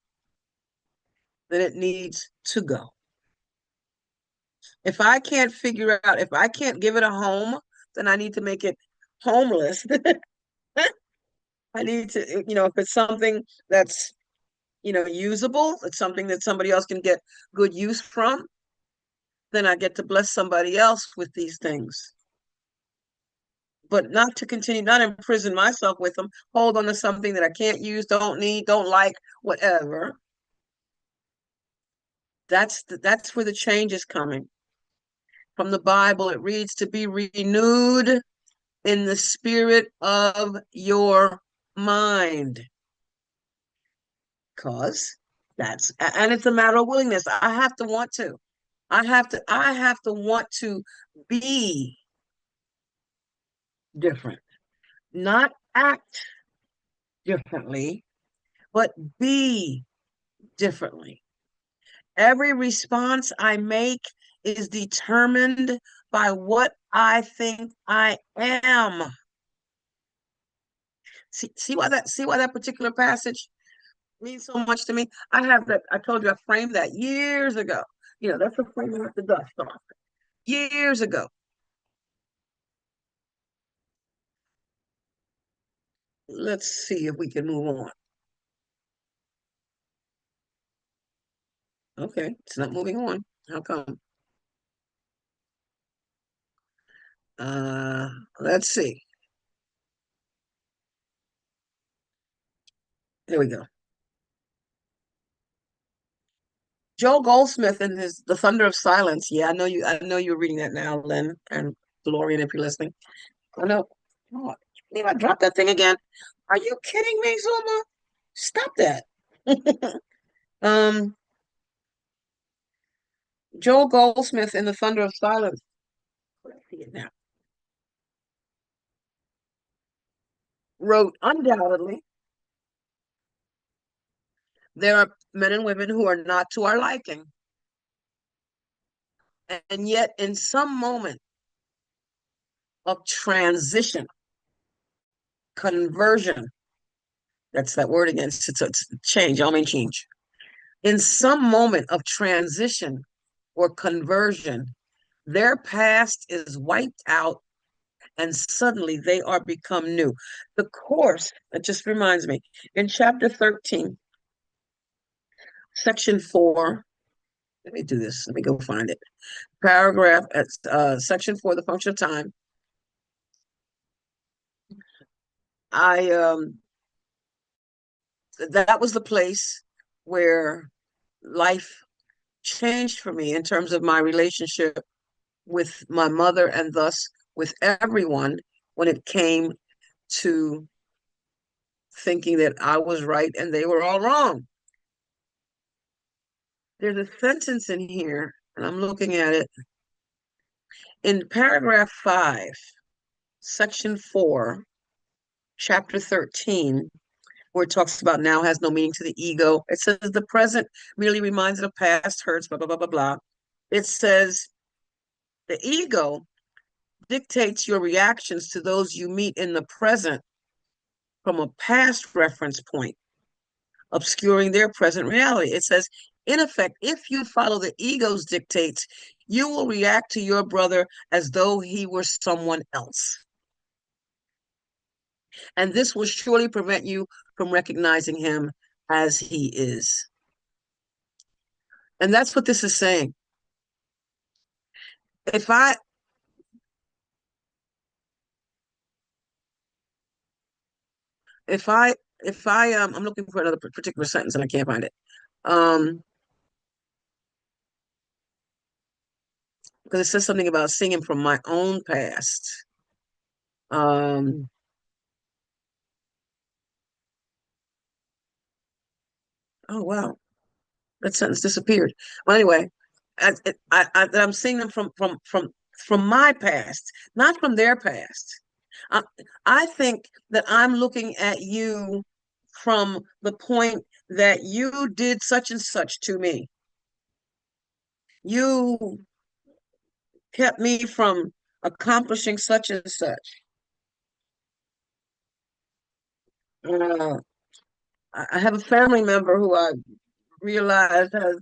B: then it needs to go. If I can't figure out, if I can't give it a home, then I need to make it homeless. I need to, if it's something that's, usable, it's something that somebody else can get good use from, then I get to bless somebody else with these things. But not to continue, not imprison myself with them, hold on to something that I can't use, don't need, don't like, whatever. That's where the change is coming. From the Bible, it reads to be renewed in the spirit of your mind. Because and it's a matter of willingness. I have to want to. I have to want to be different. Not act differently, but be differently. Every response I make is determined by what I think I am. See why that particular passage means so much to me. I have that. I told you I framed that years ago. That's a frame with the dust off years ago. Let's see if we can move on. Okay, it's not moving on. How come? Uh, let's see. There we go. Joel Goldsmith and his The Thunder of Silence. Yeah, I know you. I know you're reading that now, Lynn and Gloria, if you're listening. I know. Oh, I believe I dropped that thing again. Are you kidding me, Zulma? Stop that. um, Joel Goldsmith in The Thunder of Silence. Let's see it now. Wrote undoubtedly, there are men and women who are not to our liking, and yet in some moment of transition, conversion. That's that word again. It's change. I mean change. In some moment of transition or conversion, their past is wiped out and suddenly they are become new. The course, it just reminds me, in chapter 13, section 4, let me do this. Let me go find it. Paragraph at section 4, the function of time. I that was the place where life changed for me in terms of my relationship with my mother and thus with everyone when it came to thinking that I was right and they were all wrong. There's a sentence in here, and I'm looking at it. In paragraph 5, section 4, chapter 13, where it talks about now has no meaning to the ego. It says the present merely reminds it of past hurts, blah, blah, blah, blah, blah. It says the ego dictates your reactions to those you meet in the present from a past reference point, obscuring their present reality. It says, in effect, if you follow the ego's dictates, you will react to your brother as though he were someone else. And this will surely prevent you from recognizing him as he is. And that's what this is saying. If I if I if I I'm looking for another particular sentence and I can't find it. Um because it says something about seeing him from my own past. Um oh wow, that sentence disappeared. Well, anyway, I'm seeing them from my past, not from their past. I, I think that I'm looking at you from the point that you did such and such to me. You kept me from accomplishing such and such. Uh, I have a family member who I realized has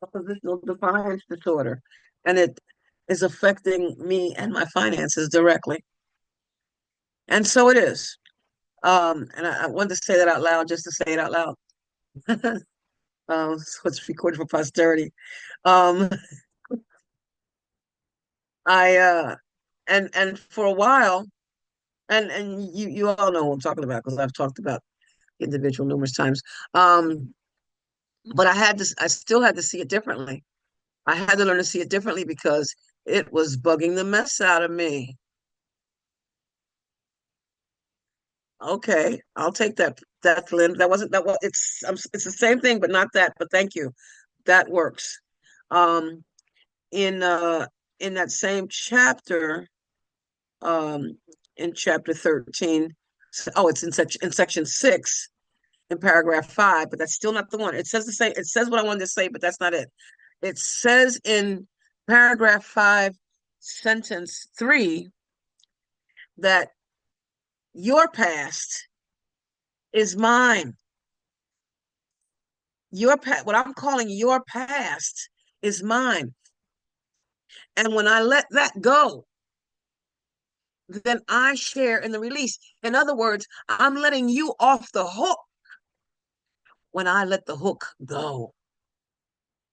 B: oppositional defiance disorder, and it is affecting me and my finances directly. And so it is. And I wanted to say that out loud just to say it out loud. So it's recorded for posterity. Um, I and for a while, and you all know what I'm talking about because I've talked about individual numerous times. But I still had to see it differently. I had to learn to see it differently because it was bugging the mess out of me. Okay, I'll take that. That Lynn. That wasn't that. Was it's the same thing, but not that. But thank you. That works. Um, in in that same chapter, um, in chapter 13. Oh, it's in section 6, in paragraph 5, but that's still not the one. It says the same. It says what I wanted to say, but that's not it. It says in paragraph 5, sentence 3, that your past is mine. what I'm calling your past is mine. And when I let that go, then I share in the release. In other words, I'm letting you off the hook when I let the hook go.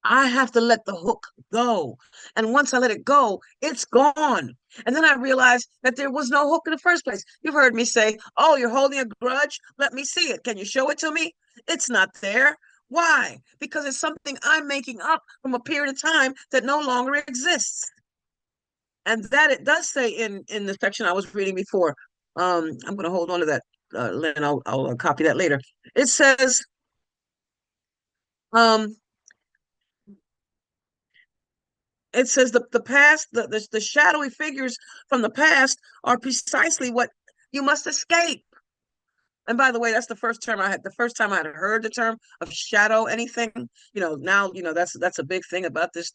B: I have to let the hook go. And once I let it go, it's gone. And then I realized that there was no hook in the first place. You've heard me say, oh, you're holding a grudge? Let me see it. Can you show it to me? It's not there. Why? Because it's something I'm making up from a period of time that no longer exists. And that it does say in the section I was reading before. I'm going to hold on to that, Lynn. I'll copy that later. It says, um, the past, the shadowy figures from the past are precisely what you must escape. And by the way, that's the first time I had heard the term of shadow anything. Now, that's a big thing about these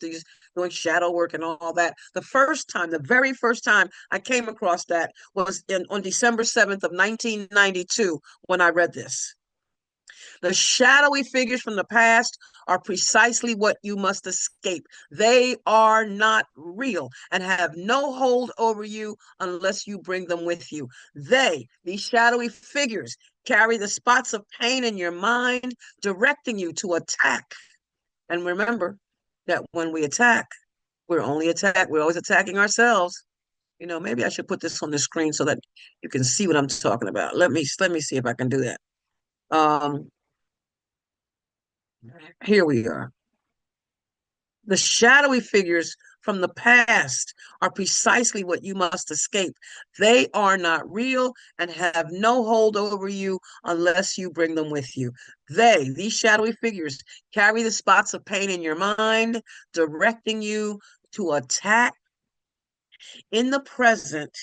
B: doing shadow work and all that. The very first time I came across that was on December 7th of 1992 when I read this. The shadowy figures from the past are precisely what you must escape. They are not real and have no hold over you unless you bring them with you. These shadowy figures, carry the spots of pain in your mind, directing you to attack. And remember that when we attack, we're always attacking ourselves. Maybe I should put this on the screen so that you can see what I'm talking about. Let me see if I can do that. Um, Here we are. The shadowy figures from the past are precisely what you must escape. They are not real and have no hold over you unless you bring them with you. These shadowy figures, carry the spots of pain in your mind, directing you to attack in the present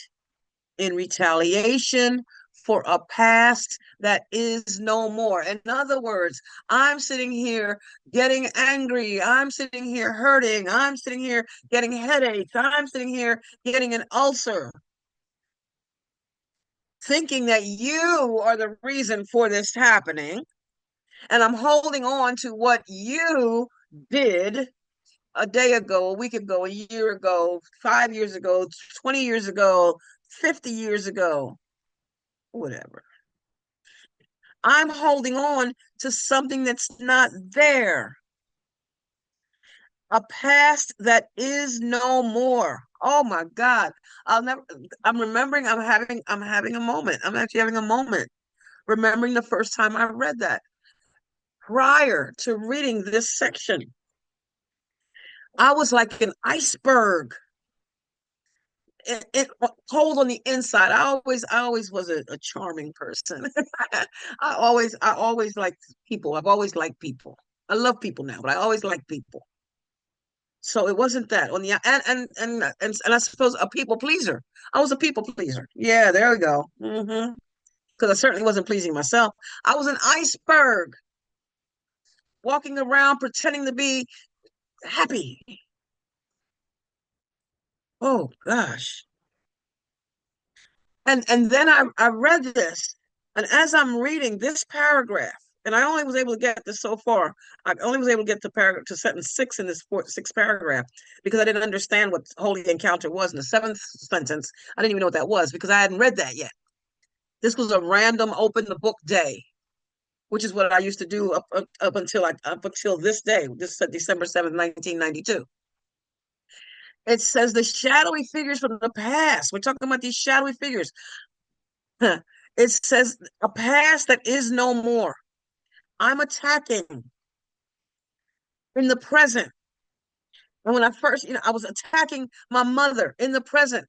B: in retaliation for a past that is no more. In other words, I'm sitting here getting angry. I'm sitting here hurting. I'm sitting here getting headaches. I'm sitting here getting an ulcer, thinking that you are the reason for this happening. And I'm holding on to what you did a day ago, a week ago, a year ago, 5 years ago, 20 years ago, 50 years ago, whatever. I'm holding on to something that's not there. A past that is no more. Oh my God. I'm remembering I'm having a moment. I'm actually having a moment. Remembering the first time I read that. Prior to reading this section, I was like an iceberg. It cold on the inside. I always was a charming person. I always liked people. I've always liked people. I love people now, but I always liked people. So it wasn't that on the and I suppose a people pleaser. I was a people pleaser. Yeah, there we go. Because I certainly wasn't pleasing myself. I was an iceberg walking around pretending to be happy. Oh gosh. And then I read this, and as I'm reading this paragraph, and I only was able to get this so far. I only was able to get to paragraph to sentence 6 in this sixth paragraph because I didn't understand what holy encounter was. In the seventh sentence, I didn't even know what that was because I hadn't read that yet. This was a random open the book day, which is what I used to do up until this day. This is December 7th, 1992. It says the shadowy figures from the past. We're talking about these shadowy figures. It says a past that is no more. I'm attacking in the present. And when I first, I was attacking my mother in the present.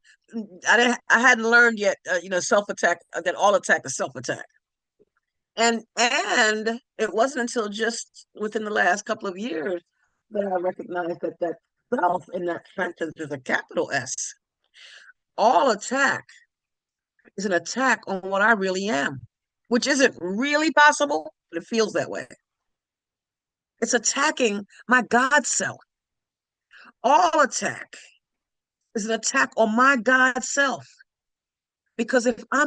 B: I hadn't learned yet, self-attack, that all attack is self-attack. And it wasn't until just within the last couple of years that I recognized that self in that sentence is a capital S. All attack is an attack on what I really am, which isn't really possible, but it feels that way. It's attacking my God self. All attack is an attack on my God self. Because if I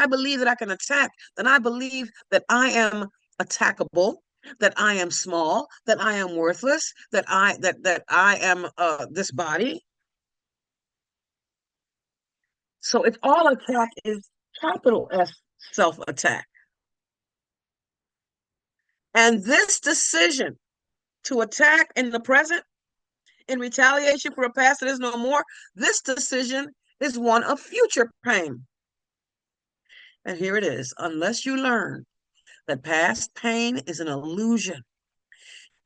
B: believe that I can attack, then I believe that I am attackable. that I am small, that I am worthless, that I am this body. So if all attack is capital S self-attack. And this decision to attack in the present in retaliation for a past that is no more, this decision is one of future pain. And here it is. Unless you learn that past pain is an illusion,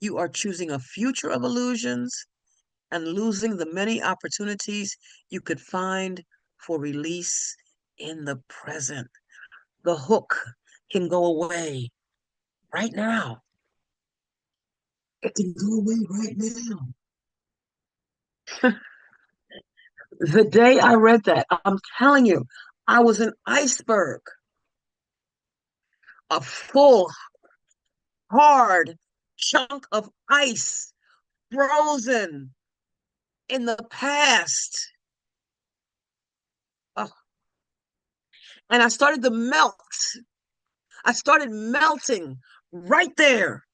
B: you are choosing a future of illusions and losing the many opportunities you could find for release in the present. The hook can go away right now. It can go away right now. The day I read that, I'm telling you, I was an iceberg, a full, hard chunk of ice, frozen in the past. Oh, and I started to melt. I started melting right there,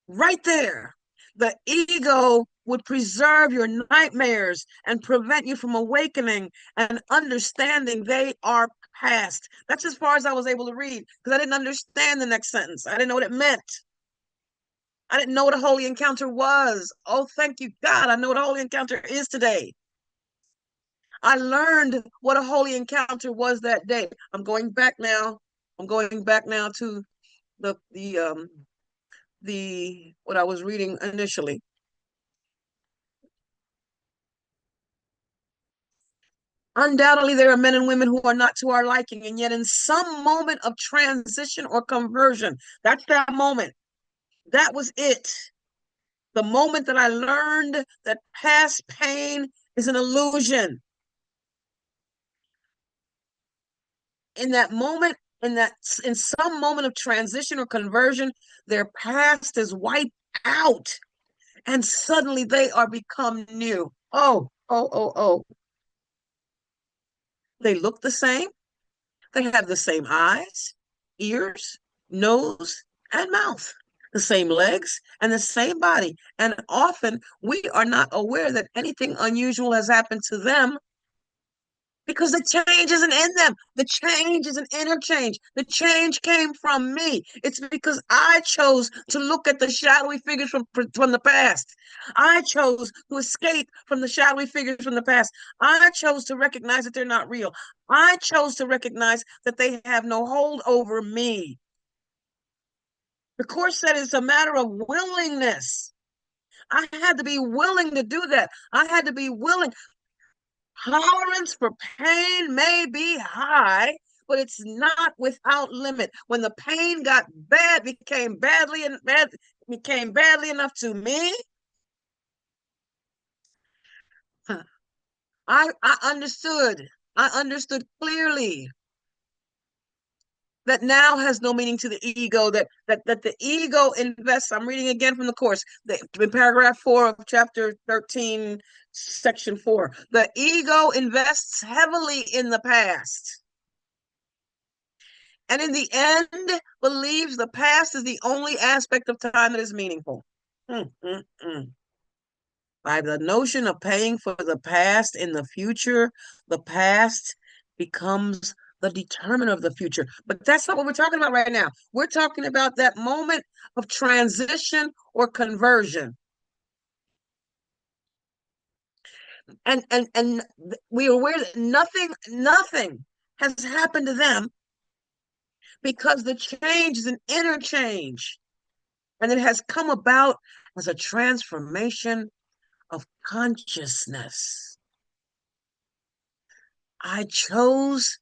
B: right there. The ego would preserve your nightmares and prevent you from awakening and understanding they are past. That's as far as I was able to read because I didn't understand the next sentence. I didn't know what it meant. I didn't know what a holy encounter was. Oh, thank you, God. I know what a holy encounter is today. I learned what a holy encounter was that day. I'm going back now. I'm going back now to the what I was reading initially. Undoubtedly, there are men and women who are not to our liking, and yet in some moment of transition or conversion, that's that moment. That was it. The moment that I learned that past pain is an illusion. In that moment, in some moment of transition or conversion, their past is wiped out, and suddenly they are become new. Oh, oh, oh, oh. They look the same. They have the same eyes, ears, nose, and mouth, the same legs, and the same body. And often we are not aware that anything unusual has happened to them because the change isn't in them. The change is an inner change. The change came from me. It's because I chose to look at the shadowy figures from the past. I chose to escape from the shadowy figures from the past. I chose to recognize that they're not real. I chose to recognize that they have no hold over me. The Course said it's a matter of willingness. I had to be willing to do that. I had to be willing. Tolerance for pain may be high, but it's not without limit. When the pain got bad, became badly enough to me, I understood. I understood clearly that now has no meaning to the ego, that the ego invests. I'm reading again from the Course, in paragraph 4 of chapter 13, section 4. The ego invests heavily in the past. And in the end, believes the past is the only aspect of time that is meaningful. By the notion of paying for the past in the future, the past becomes the determiner of the future. But that's not what we're talking about right now. We're talking about that moment of transition or conversion. And we are aware that nothing has happened to them because the change is an inner change. And it has come about as a transformation of consciousness. I chose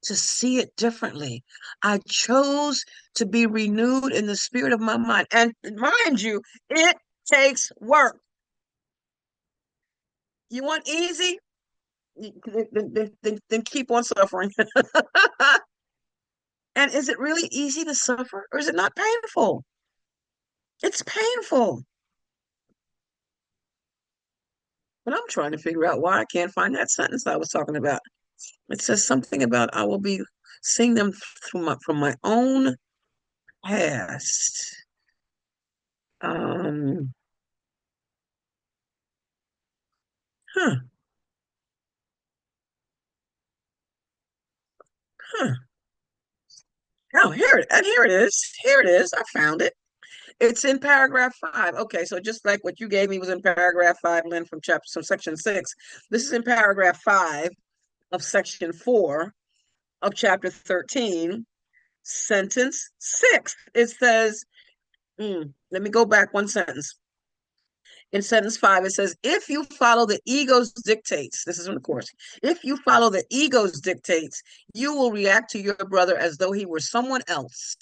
B: to see it differently. I chose to be renewed in the spirit of my mind. And mind you, it takes work. You want easy? Then keep on suffering. And is it really easy to suffer or is it not painful? It's painful. But I'm trying to figure out why I can't find that sentence I was talking about. It says something about I will be seeing them from my own past. Um, huh, huh. Oh, here it is. Here it is. I found it. It's in paragraph 5. Okay, so just like what you gave me was in paragraph 5, Lynn, from section 6. This is in paragraph 5 of section 4 of chapter 13, sentence 6. It says, let me go back one sentence. In sentence 5, it says, if you follow the ego's dictates, this is from the course, if you follow the ego's dictates, you will react to your brother as though he were someone else.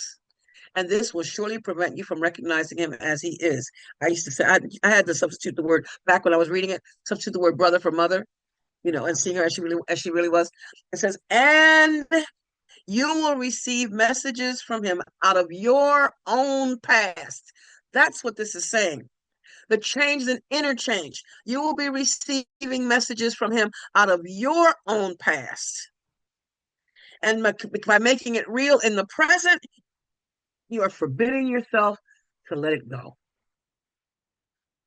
B: And this will surely prevent you from recognizing him as he is. I used to say, I had to substitute the word, back when I was reading it, substitute the word brother for mother, and seeing her as she really was. It says, and you will receive messages from him out of your own past. That's what this is saying. The change is an interchange. You will be receiving messages from him out of your own past. And by making it real in the present, you are forbidding yourself to let it go.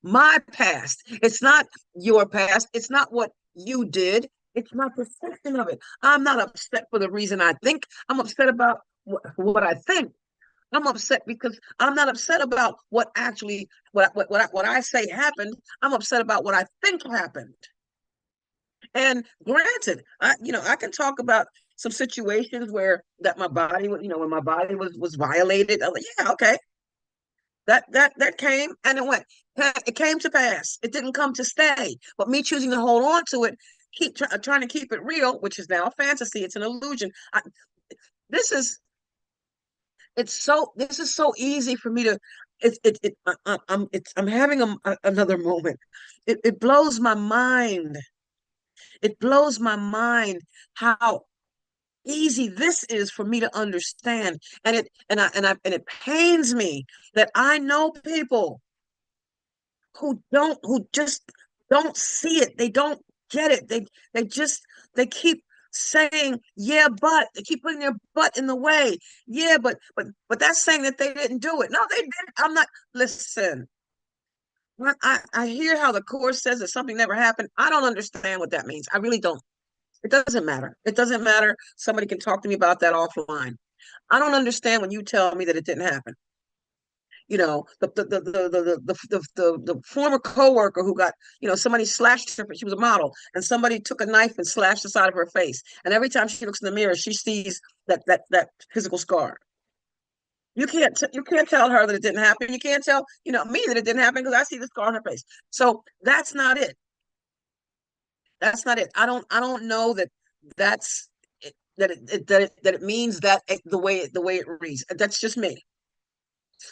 B: My past. It's not your past. It's not what you did. It's my perception of it. I'm not upset for the reason I think. I'm upset about what I think. I'm upset because I'm not upset about what actually what I say happened. I'm upset about what I think happened. And granted, I can talk about some situations where that my body, when my body was violated. I was like, yeah, okay, that came and it went. It came to pass. It didn't come to stay. But me choosing to hold on to it, trying to keep it real, which is now a fantasy. It's an illusion. This is this is so easy for me to. I'm having another moment. It blows my mind. It blows my mind how easy this is for me to understand, and it pains me that I know people who just don't see it. They don't get it. They keep saying, yeah, but they keep putting their butt in the way. Yeah, but that's saying that they didn't do it. No, they didn't. I'm not. Listen. I hear how the course says that something never happened. I don't understand what that means. I really don't. It doesn't matter. It doesn't matter. Somebody can talk to me about that offline. I don't understand when you tell me that it didn't happen. The former coworker who got, somebody slashed her. She was a model, and somebody took a knife and slashed the side of her face. And every time she looks in the mirror, she sees that physical scar. You can't tell her that it didn't happen. You can't tell me that it didn't happen because I see the scar on her face. So that's not it. That's not it. I don't know that that's that it means that the way it reads. That's just me.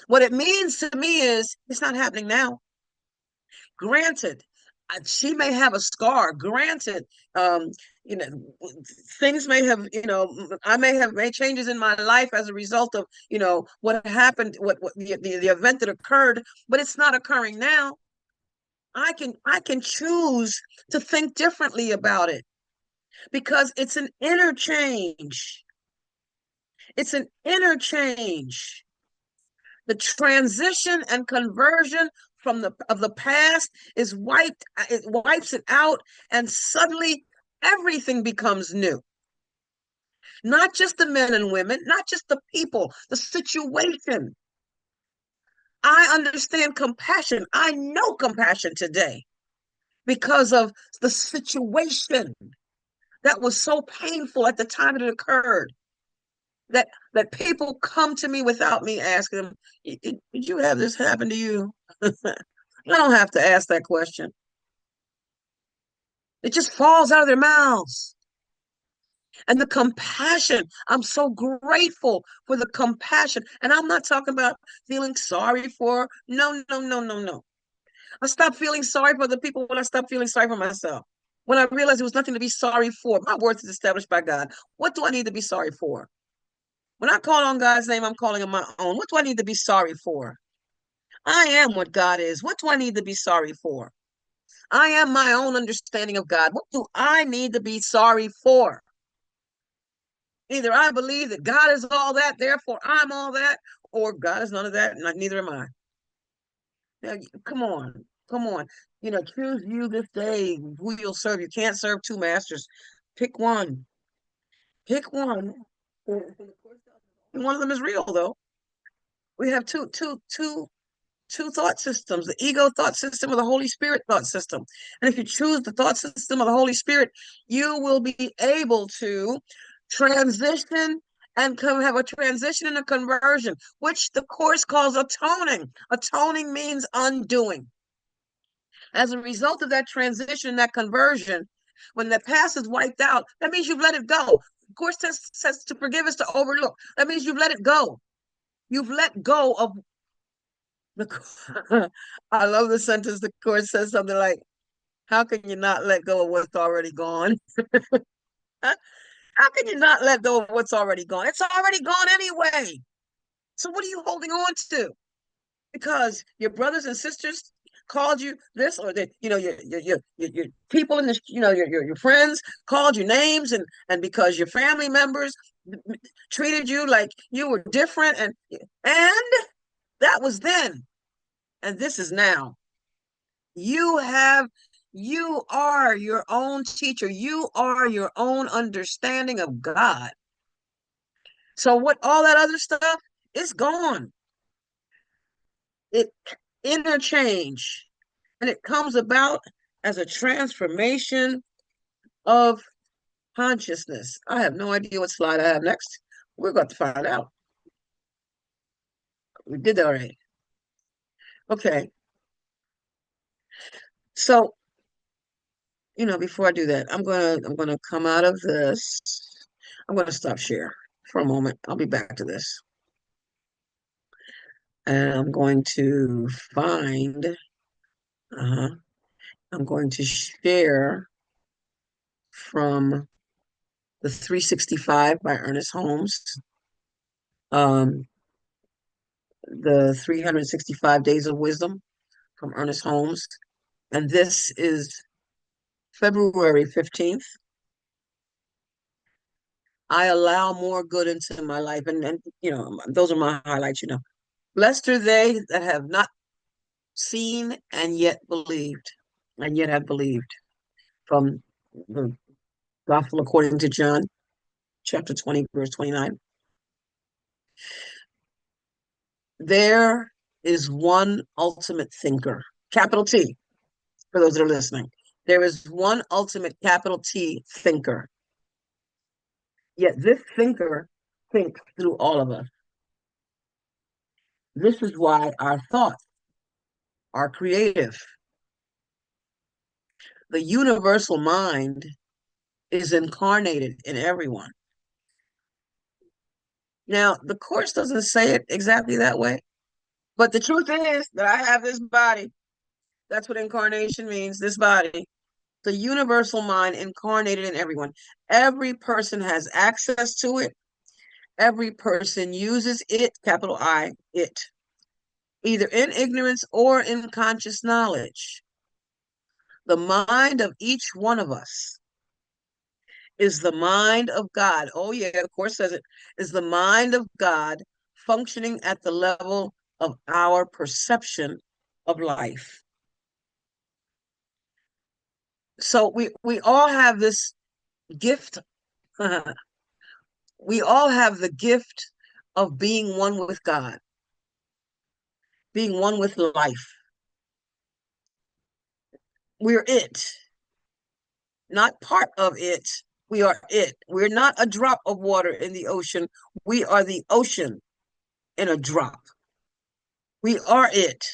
B: What it means to me is it's not happening now. Granted, she may have a scar. Granted, um, you know, things may have, I may have made changes in my life as a result of, what happened, what the event that occurred, but it's not occurring now. I can choose to think differently about it because it's an interchange. It's an interchange. The transition and conversion of the past is wiped. It wipes it out, and suddenly everything becomes new. Not just the men and women, not just the people, the situation. I understand compassion. I know compassion today because of the situation that was so painful at the time it occurred. That people come to me without me asking them, did you have this happen to you? I don't have to ask that question. It just falls out of their mouths. And the compassion, I'm so grateful for the compassion. And I'm not talking about feeling sorry for, no, no, no, no, no. I stopped feeling sorry for the people when I stopped feeling sorry for myself. When I realized there was nothing to be sorry for, my worth is established by God. What do I need to be sorry for? When I call on God's name, I'm calling on my own. What do I need to be sorry for? I am what God is. What do I need to be sorry for? I am my own understanding of God. What do I need to be sorry for? Either I believe that God is all that, therefore I'm all that, or God is none of that, and neither am I. Now, come on, come on. Choose you this day who you'll serve. You can't serve two masters. Pick one. Pick one. And one of them is real, though. We have two thought systems, the ego thought system or the Holy Spirit thought system. And if you choose the thought system of the Holy Spirit, you will be able to transition and have a transition and a conversion, which the Course calls atoning. Atoning means undoing. As a result of that transition and that conversion, when the past is wiped out, that means you've let it go. The Course says to forgive is to overlook. That means you've let it go. You've let go of the. I love the sentence the Course says something like, how can you not let go of what's already gone? How can you not let go of what's already gone? It's already gone anyway. So what are you holding on to? Because your brothers and sisters called you this, or your people in the your friends called you names, and because your family members treated you like you were different, and that was then, and this is now. You have you are your own teacher. You are your own understanding of God. So what all that other stuff is gone. It interchange, and it comes about as a transformation of consciousness. I have no idea what slide I have next. We're going to find out. We did that already. Okay. So, before I do that, I'm gonna come out of this. I'm gonna stop share for a moment. I'll be back to this. And I'm going to find, I'm going to share from the 365 by Ernest Holmes, the 365 Days of Wisdom from Ernest Holmes. And this is February 15th. I allow more good into my life. And those are my highlights. Blessed are they that have not seen and yet believed, and yet have believed. From the Gospel according to John, chapter 20, verse 29. There is one ultimate thinker, capital T, for those that are listening. There is one ultimate capital T thinker. Yet this thinker thinks through all of us. This is why our thoughts are creative. The universal mind is incarnated in everyone. Now, the Course doesn't say it exactly that way, but the truth is that I have this body. That's what incarnation means, this body. The universal mind incarnated in everyone. Every person has access to it. Every person uses it, capital I, it, either in ignorance or in conscious knowledge. The mind of each one of us is the mind of God. Oh, yeah, the Course says it is the mind of God functioning at the level of our perception of life. So we all have this gift. We all have the gift of being one with God, being one with life. We're it, not part of it. We are it. We're not a drop of water in the ocean. We are the ocean in a drop. We are it.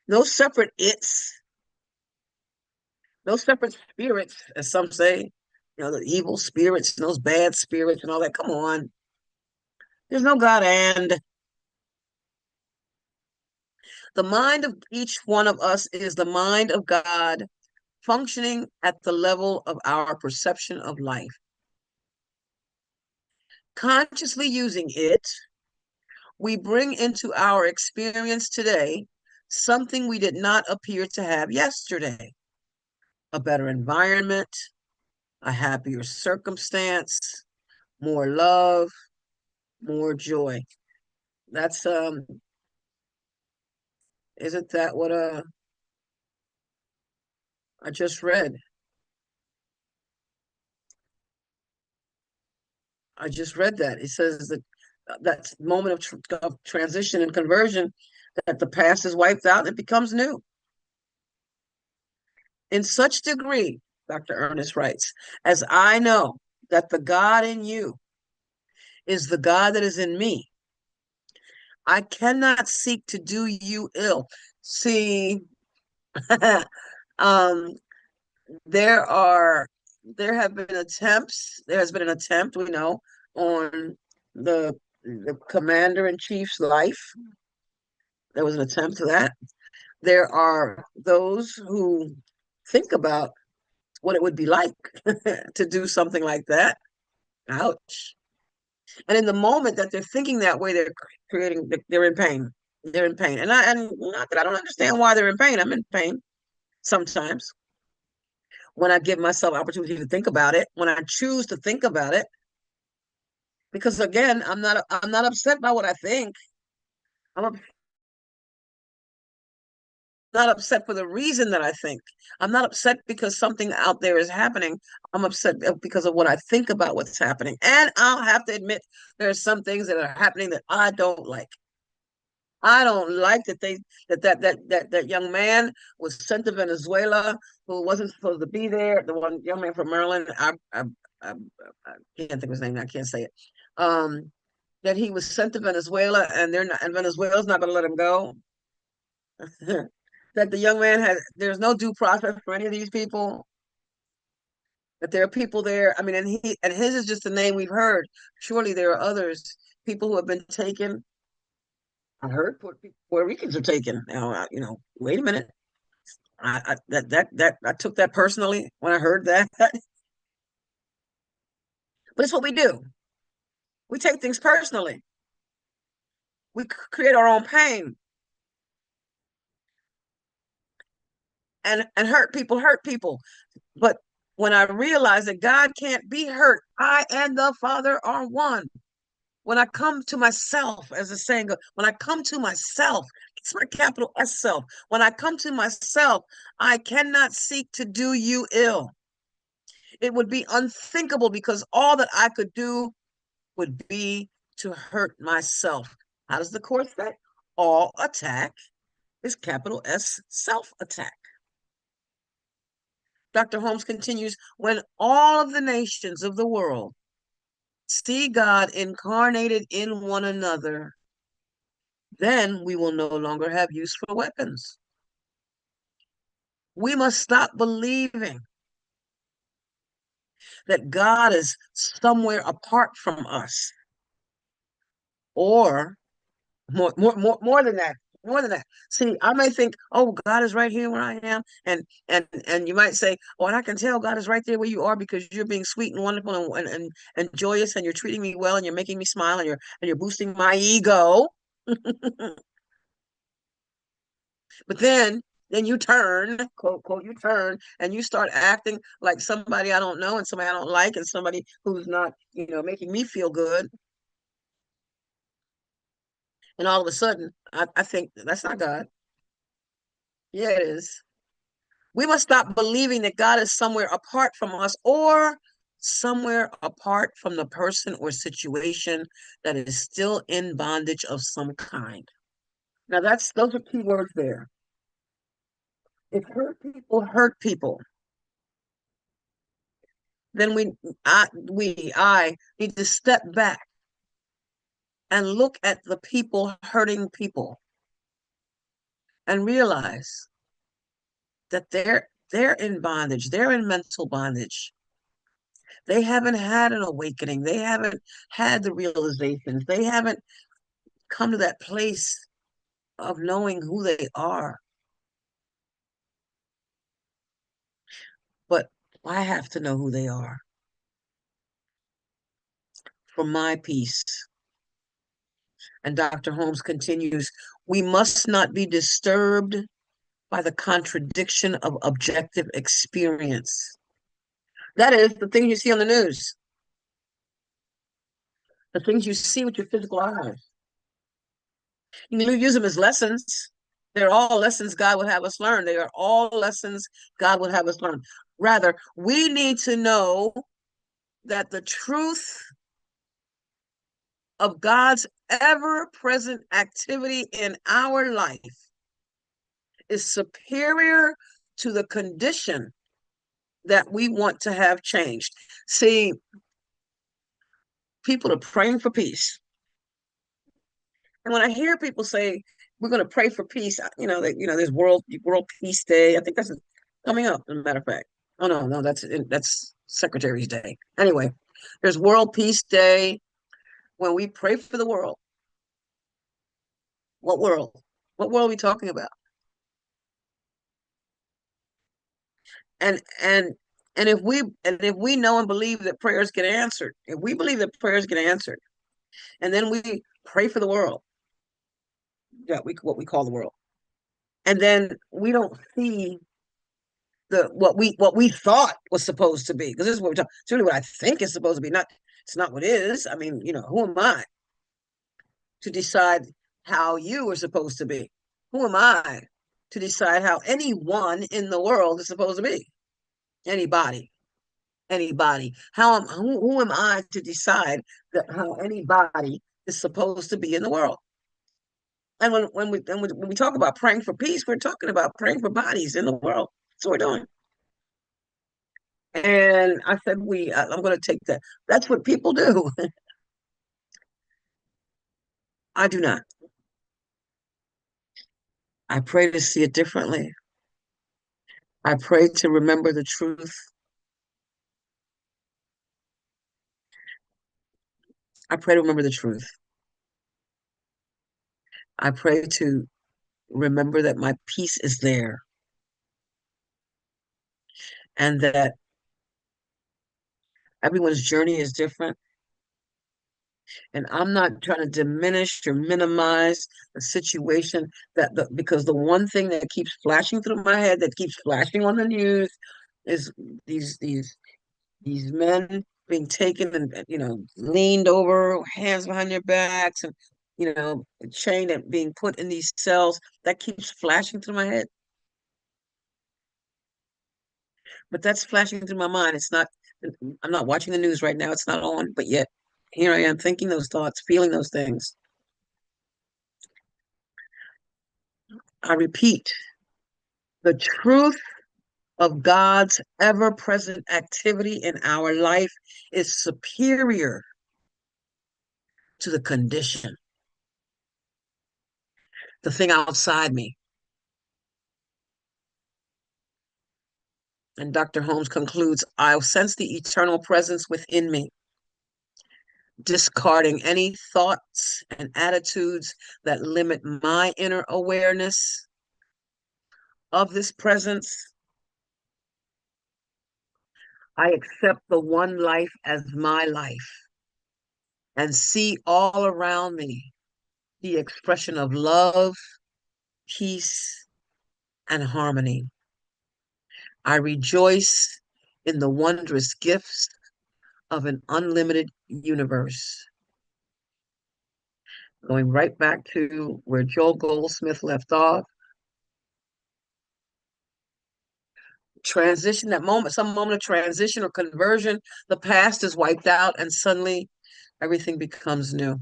B: No separate its, no separate spirits, as some say, the evil spirits and those bad spirits and all that. Come on. There's no God and. The mind of each one of us is the mind of God functioning at the level of our perception of life. Consciously using it, we bring into our experience today something we did not appear to have yesterday. A better environment, a happier circumstance, more love, more joy. That's Isn't that what I just read? I just read that. It says that that moment of transition and conversion, that the past is wiped out and it becomes new. In such degree, Dr. Ernest writes, as I know that the God in you is the God that is in me, I cannot seek to do you ill. See, um, there are there have been attempts, there has been an attempt, we know, on the commander in chief's life. There was an attempt to that. There are those who think about what it would be like to do something like that. Ouch. And in the moment that they're thinking that way, they're in pain. They're in pain. And not that I don't understand why they're in pain. I'm in pain sometimes when I give myself opportunity to think about it, when I choose to think about it. Because again, I'm not upset by what I think. I'm not upset for the reason that I think. I'm not upset because something out there is happening. I'm upset because of what I think about what's happening. And I'll have to admit, there are some things that are happening that I don't like. I don't like that young man was sent to Venezuela who wasn't supposed to be there. The one young man from Maryland, I can't think of his name. I can't say it. That he was sent to Venezuela, and they're not, and Venezuela's not going to let him go. That the young man had, there's no due process for any of these people. That there are people there. I mean, and his is just the name we've heard. Surely there are others, people who have been taken. I heard Puerto Ricans are taken. Now, wait a minute. I took that personally when I heard that. But it's what we do. We take things personally. We create our own pain, and hurt people hurt people. But when I realize that God can't be hurt, I and the Father are one. When I come to myself, as the saying goes, when I come to myself, it's my capital S self. When I come to myself, I cannot seek to do you ill. It would be unthinkable because all that I could do would be to hurt myself. How does the court say? All attack is capital S self attack. Dr. Holmes continues, when all of the nations of the world see God incarnated in one another, then we will no longer have use for weapons. We must stop believing that God is somewhere apart from us, or more than that. More than that. See, I may think, oh, God is right here where I am. And you might say, oh, and I can tell God is right there where you are because you're being sweet and wonderful and joyous, and you're treating me well, and you're making me smile, and you're boosting my ego. But then you turn, quote, quote, you turn and you start acting like somebody I don't know and somebody I don't like and somebody who's not, making me feel good. And all of a sudden, I think that's not God. Yeah, it is. We must stop believing that God is somewhere apart from us or somewhere apart from the person or situation that is still in bondage of some kind. Now those are key words there. If hurt people, then I need to step back and look at the people hurting people and realize that they're in bondage, they're in mental bondage. They haven't had an awakening, they haven't had the realizations, they haven't come to that place of knowing who they are. But I have to know who they are for my peace. And Dr. Holmes continues, we must not be disturbed by the contradiction of objective experience. That is the things you see on the news, the things you see with your physical eyes. You can use them as lessons, They're all lessons God would have us learn. They are all lessons God would have us learn. Rather, we need to know that the truth of God's ever present activity in our life is superior to the condition that we want to have changed. See, people are praying for peace. And when I hear people say, we're going to pray for peace, there's World Peace Day. I think that's coming up, as a matter of fact. Oh, no, that's Secretary's Day. Anyway, there's World Peace Day. When we pray for the world, what world? What world are we talking about? And and and if we know and believe that prayers get answered, if we believe that prayers get answered, and then we pray for the world, that we what we call the world, and then we don't see the what we thought was supposed to be, because this is what we're talking. It's really what I think is supposed to be. Not It's not what is. I mean, who am I to decide how you are supposed to be? Who am I to decide how anyone in the world is supposed to be? Anybody, anybody. Who am I to decide that how anybody is supposed to be in the world? And when we talk about praying for peace, we're talking about praying for bodies in the world. That's what we're doing. And I said, I'm going to take that. That's what people do. I do not. I pray to see it differently. I pray to remember the truth. I pray to remember the truth. I pray to remember that my peace is there, and that everyone's journey is different. And I'm not trying to diminish or minimize the situation, because the one thing that keeps flashing through my head, that keeps flashing on the news, is these men being taken and leaned over, hands behind their backs, and chained and being put in these cells. That keeps flashing through my head. But that's flashing through my mind. I'm not watching the news right now. It's not on, but yet here I am thinking those thoughts, feeling those things. I repeat, the truth of God's ever present activity in our life is superior to the condition, the thing outside me. And Dr. Holmes concludes, I'll sense the eternal presence within me, discarding any thoughts and attitudes that limit my inner awareness of this presence. I accept the one life as my life and see all around me the expression of love, peace, and harmony. I rejoice in the wondrous gifts of an unlimited universe. Going right back to where Joel Goldsmith left off. Transition, that moment, some moment of transition or conversion, the past is wiped out and suddenly everything becomes new.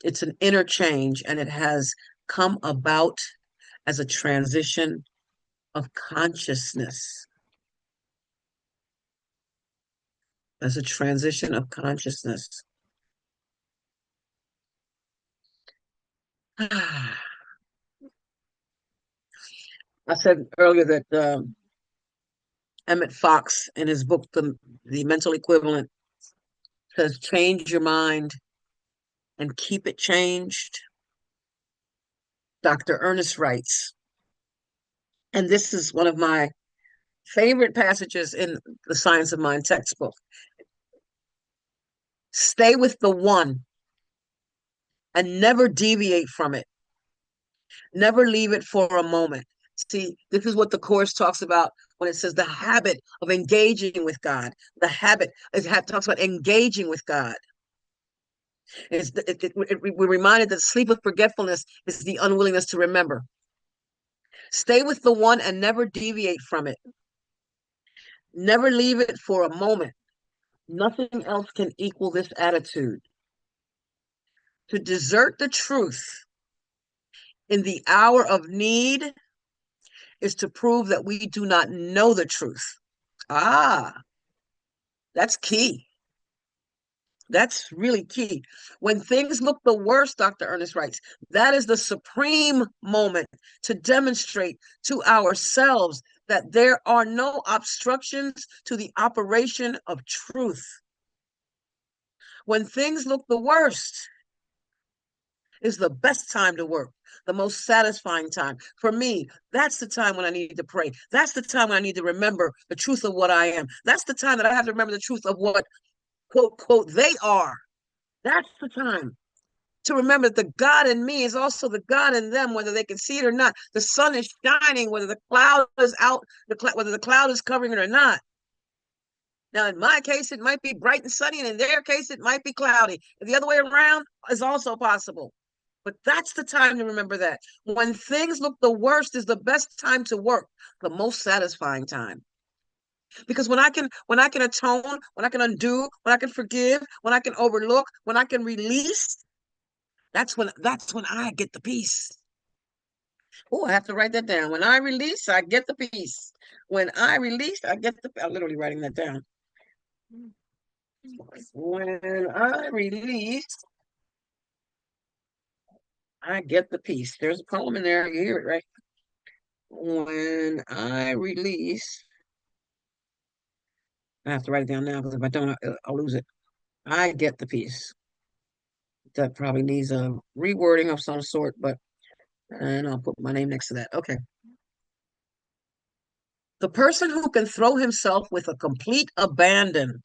B: It's an interchange, and it has come about as a transition of consciousness. As a transition of consciousness. I said earlier that Emmett Fox, in his book, The Mental Equivalent, says, change your mind and keep it changed. Dr. Ernest writes, and this is one of my favorite passages in the Science of Mind textbook. Stay with the one and never deviate from it. Never leave it for a moment. See, this is what the Course talks about when it says the habit of engaging with God. The habit talks about engaging with God. We're reminded that sleep with forgetfulness is the unwillingness to remember. Stay with the one and never deviate from it. Never leave it for a moment. Nothing else can equal this attitude. To desert the truth in the hour of need is to prove that we do not know the truth. Ah, that's key. That's really key. When things look the worst, Dr. Ernest writes, that is the supreme moment to demonstrate to ourselves that there are no obstructions to the operation of truth. When things look the worst is the best time to work, the most satisfying time. For me, that's the time when I need to pray. That's the time when I need to remember the truth of what I am. That's the time that I have to remember the truth of what, quote, quote, they are. That's the time to remember that the God in me is also the God in them, whether they can see it or not. The sun is shining, whether the cloud is out, whether the cloud is covering it or not. Now, in my case, it might be bright and sunny, and in their case, it might be cloudy. The other way around is also possible. But that's the time to remember that. When things look the worst is the best time to work, the most satisfying time. Because when I can atone, when I can undo, when I can forgive, when I can overlook, when I can release, that's when I get the peace. Oh, I have to write that down. When I release, I get the peace. When I release, I get the I'm literally writing that down. When I release, I get the peace. There's a poem in there. You hear it, right? When I release, I have to write it down now because if I don't, I'll lose it. I get the peace. That probably needs a rewording of some sort, but and I'll put my name next to that. Okay. The person who can throw himself with a complete abandon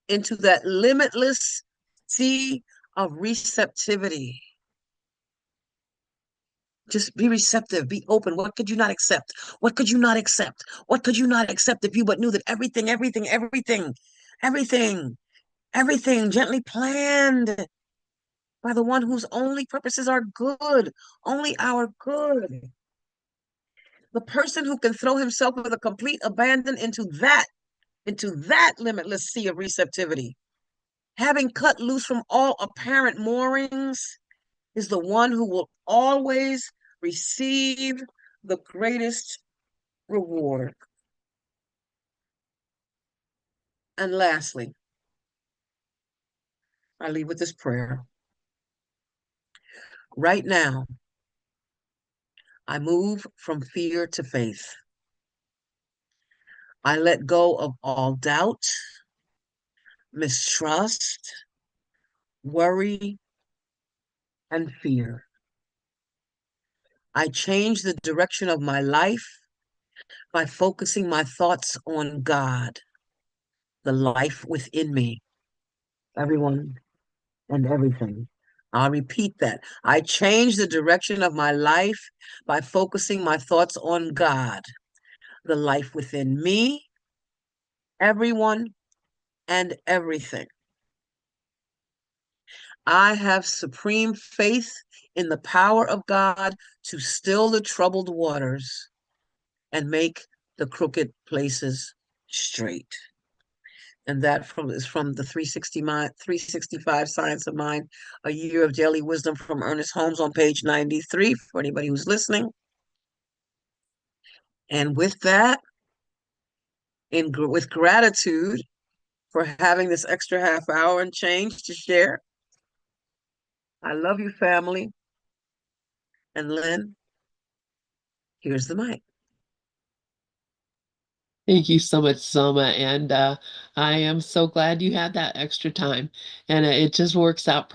B: into that limitless sea of receptivity. Just be receptive, be open. What could you not accept? What could you not accept? What could you not accept if you but knew that everything gently planned by the one whose only purposes are good, only our good. The person who can throw himself with a complete abandon into that limitless sea of receptivity, having cut loose from all apparent moorings, is the one who will always receive the greatest reward. And lastly, I leave with this prayer. Right now, I move from fear to faith. I let go of all doubt, mistrust, worry, and fear. I change the direction of my life by focusing my thoughts on God, the life within me, everyone and everything. I'll repeat that. I change the direction of my life by focusing my thoughts on God, the life within me, everyone, and everything. I have supreme faith in the power of God to still the troubled waters and make the crooked places straight. And that is from the 365 Science of Mind, a year of daily wisdom from Ernest Holmes on page 93 for anybody who's listening. And with that, with gratitude for having this extra half hour and change to share. I love you, family. And Lynn, here's the mic.
A: Thank you so much, Zulma. And I am so glad you had that extra time. And it just works out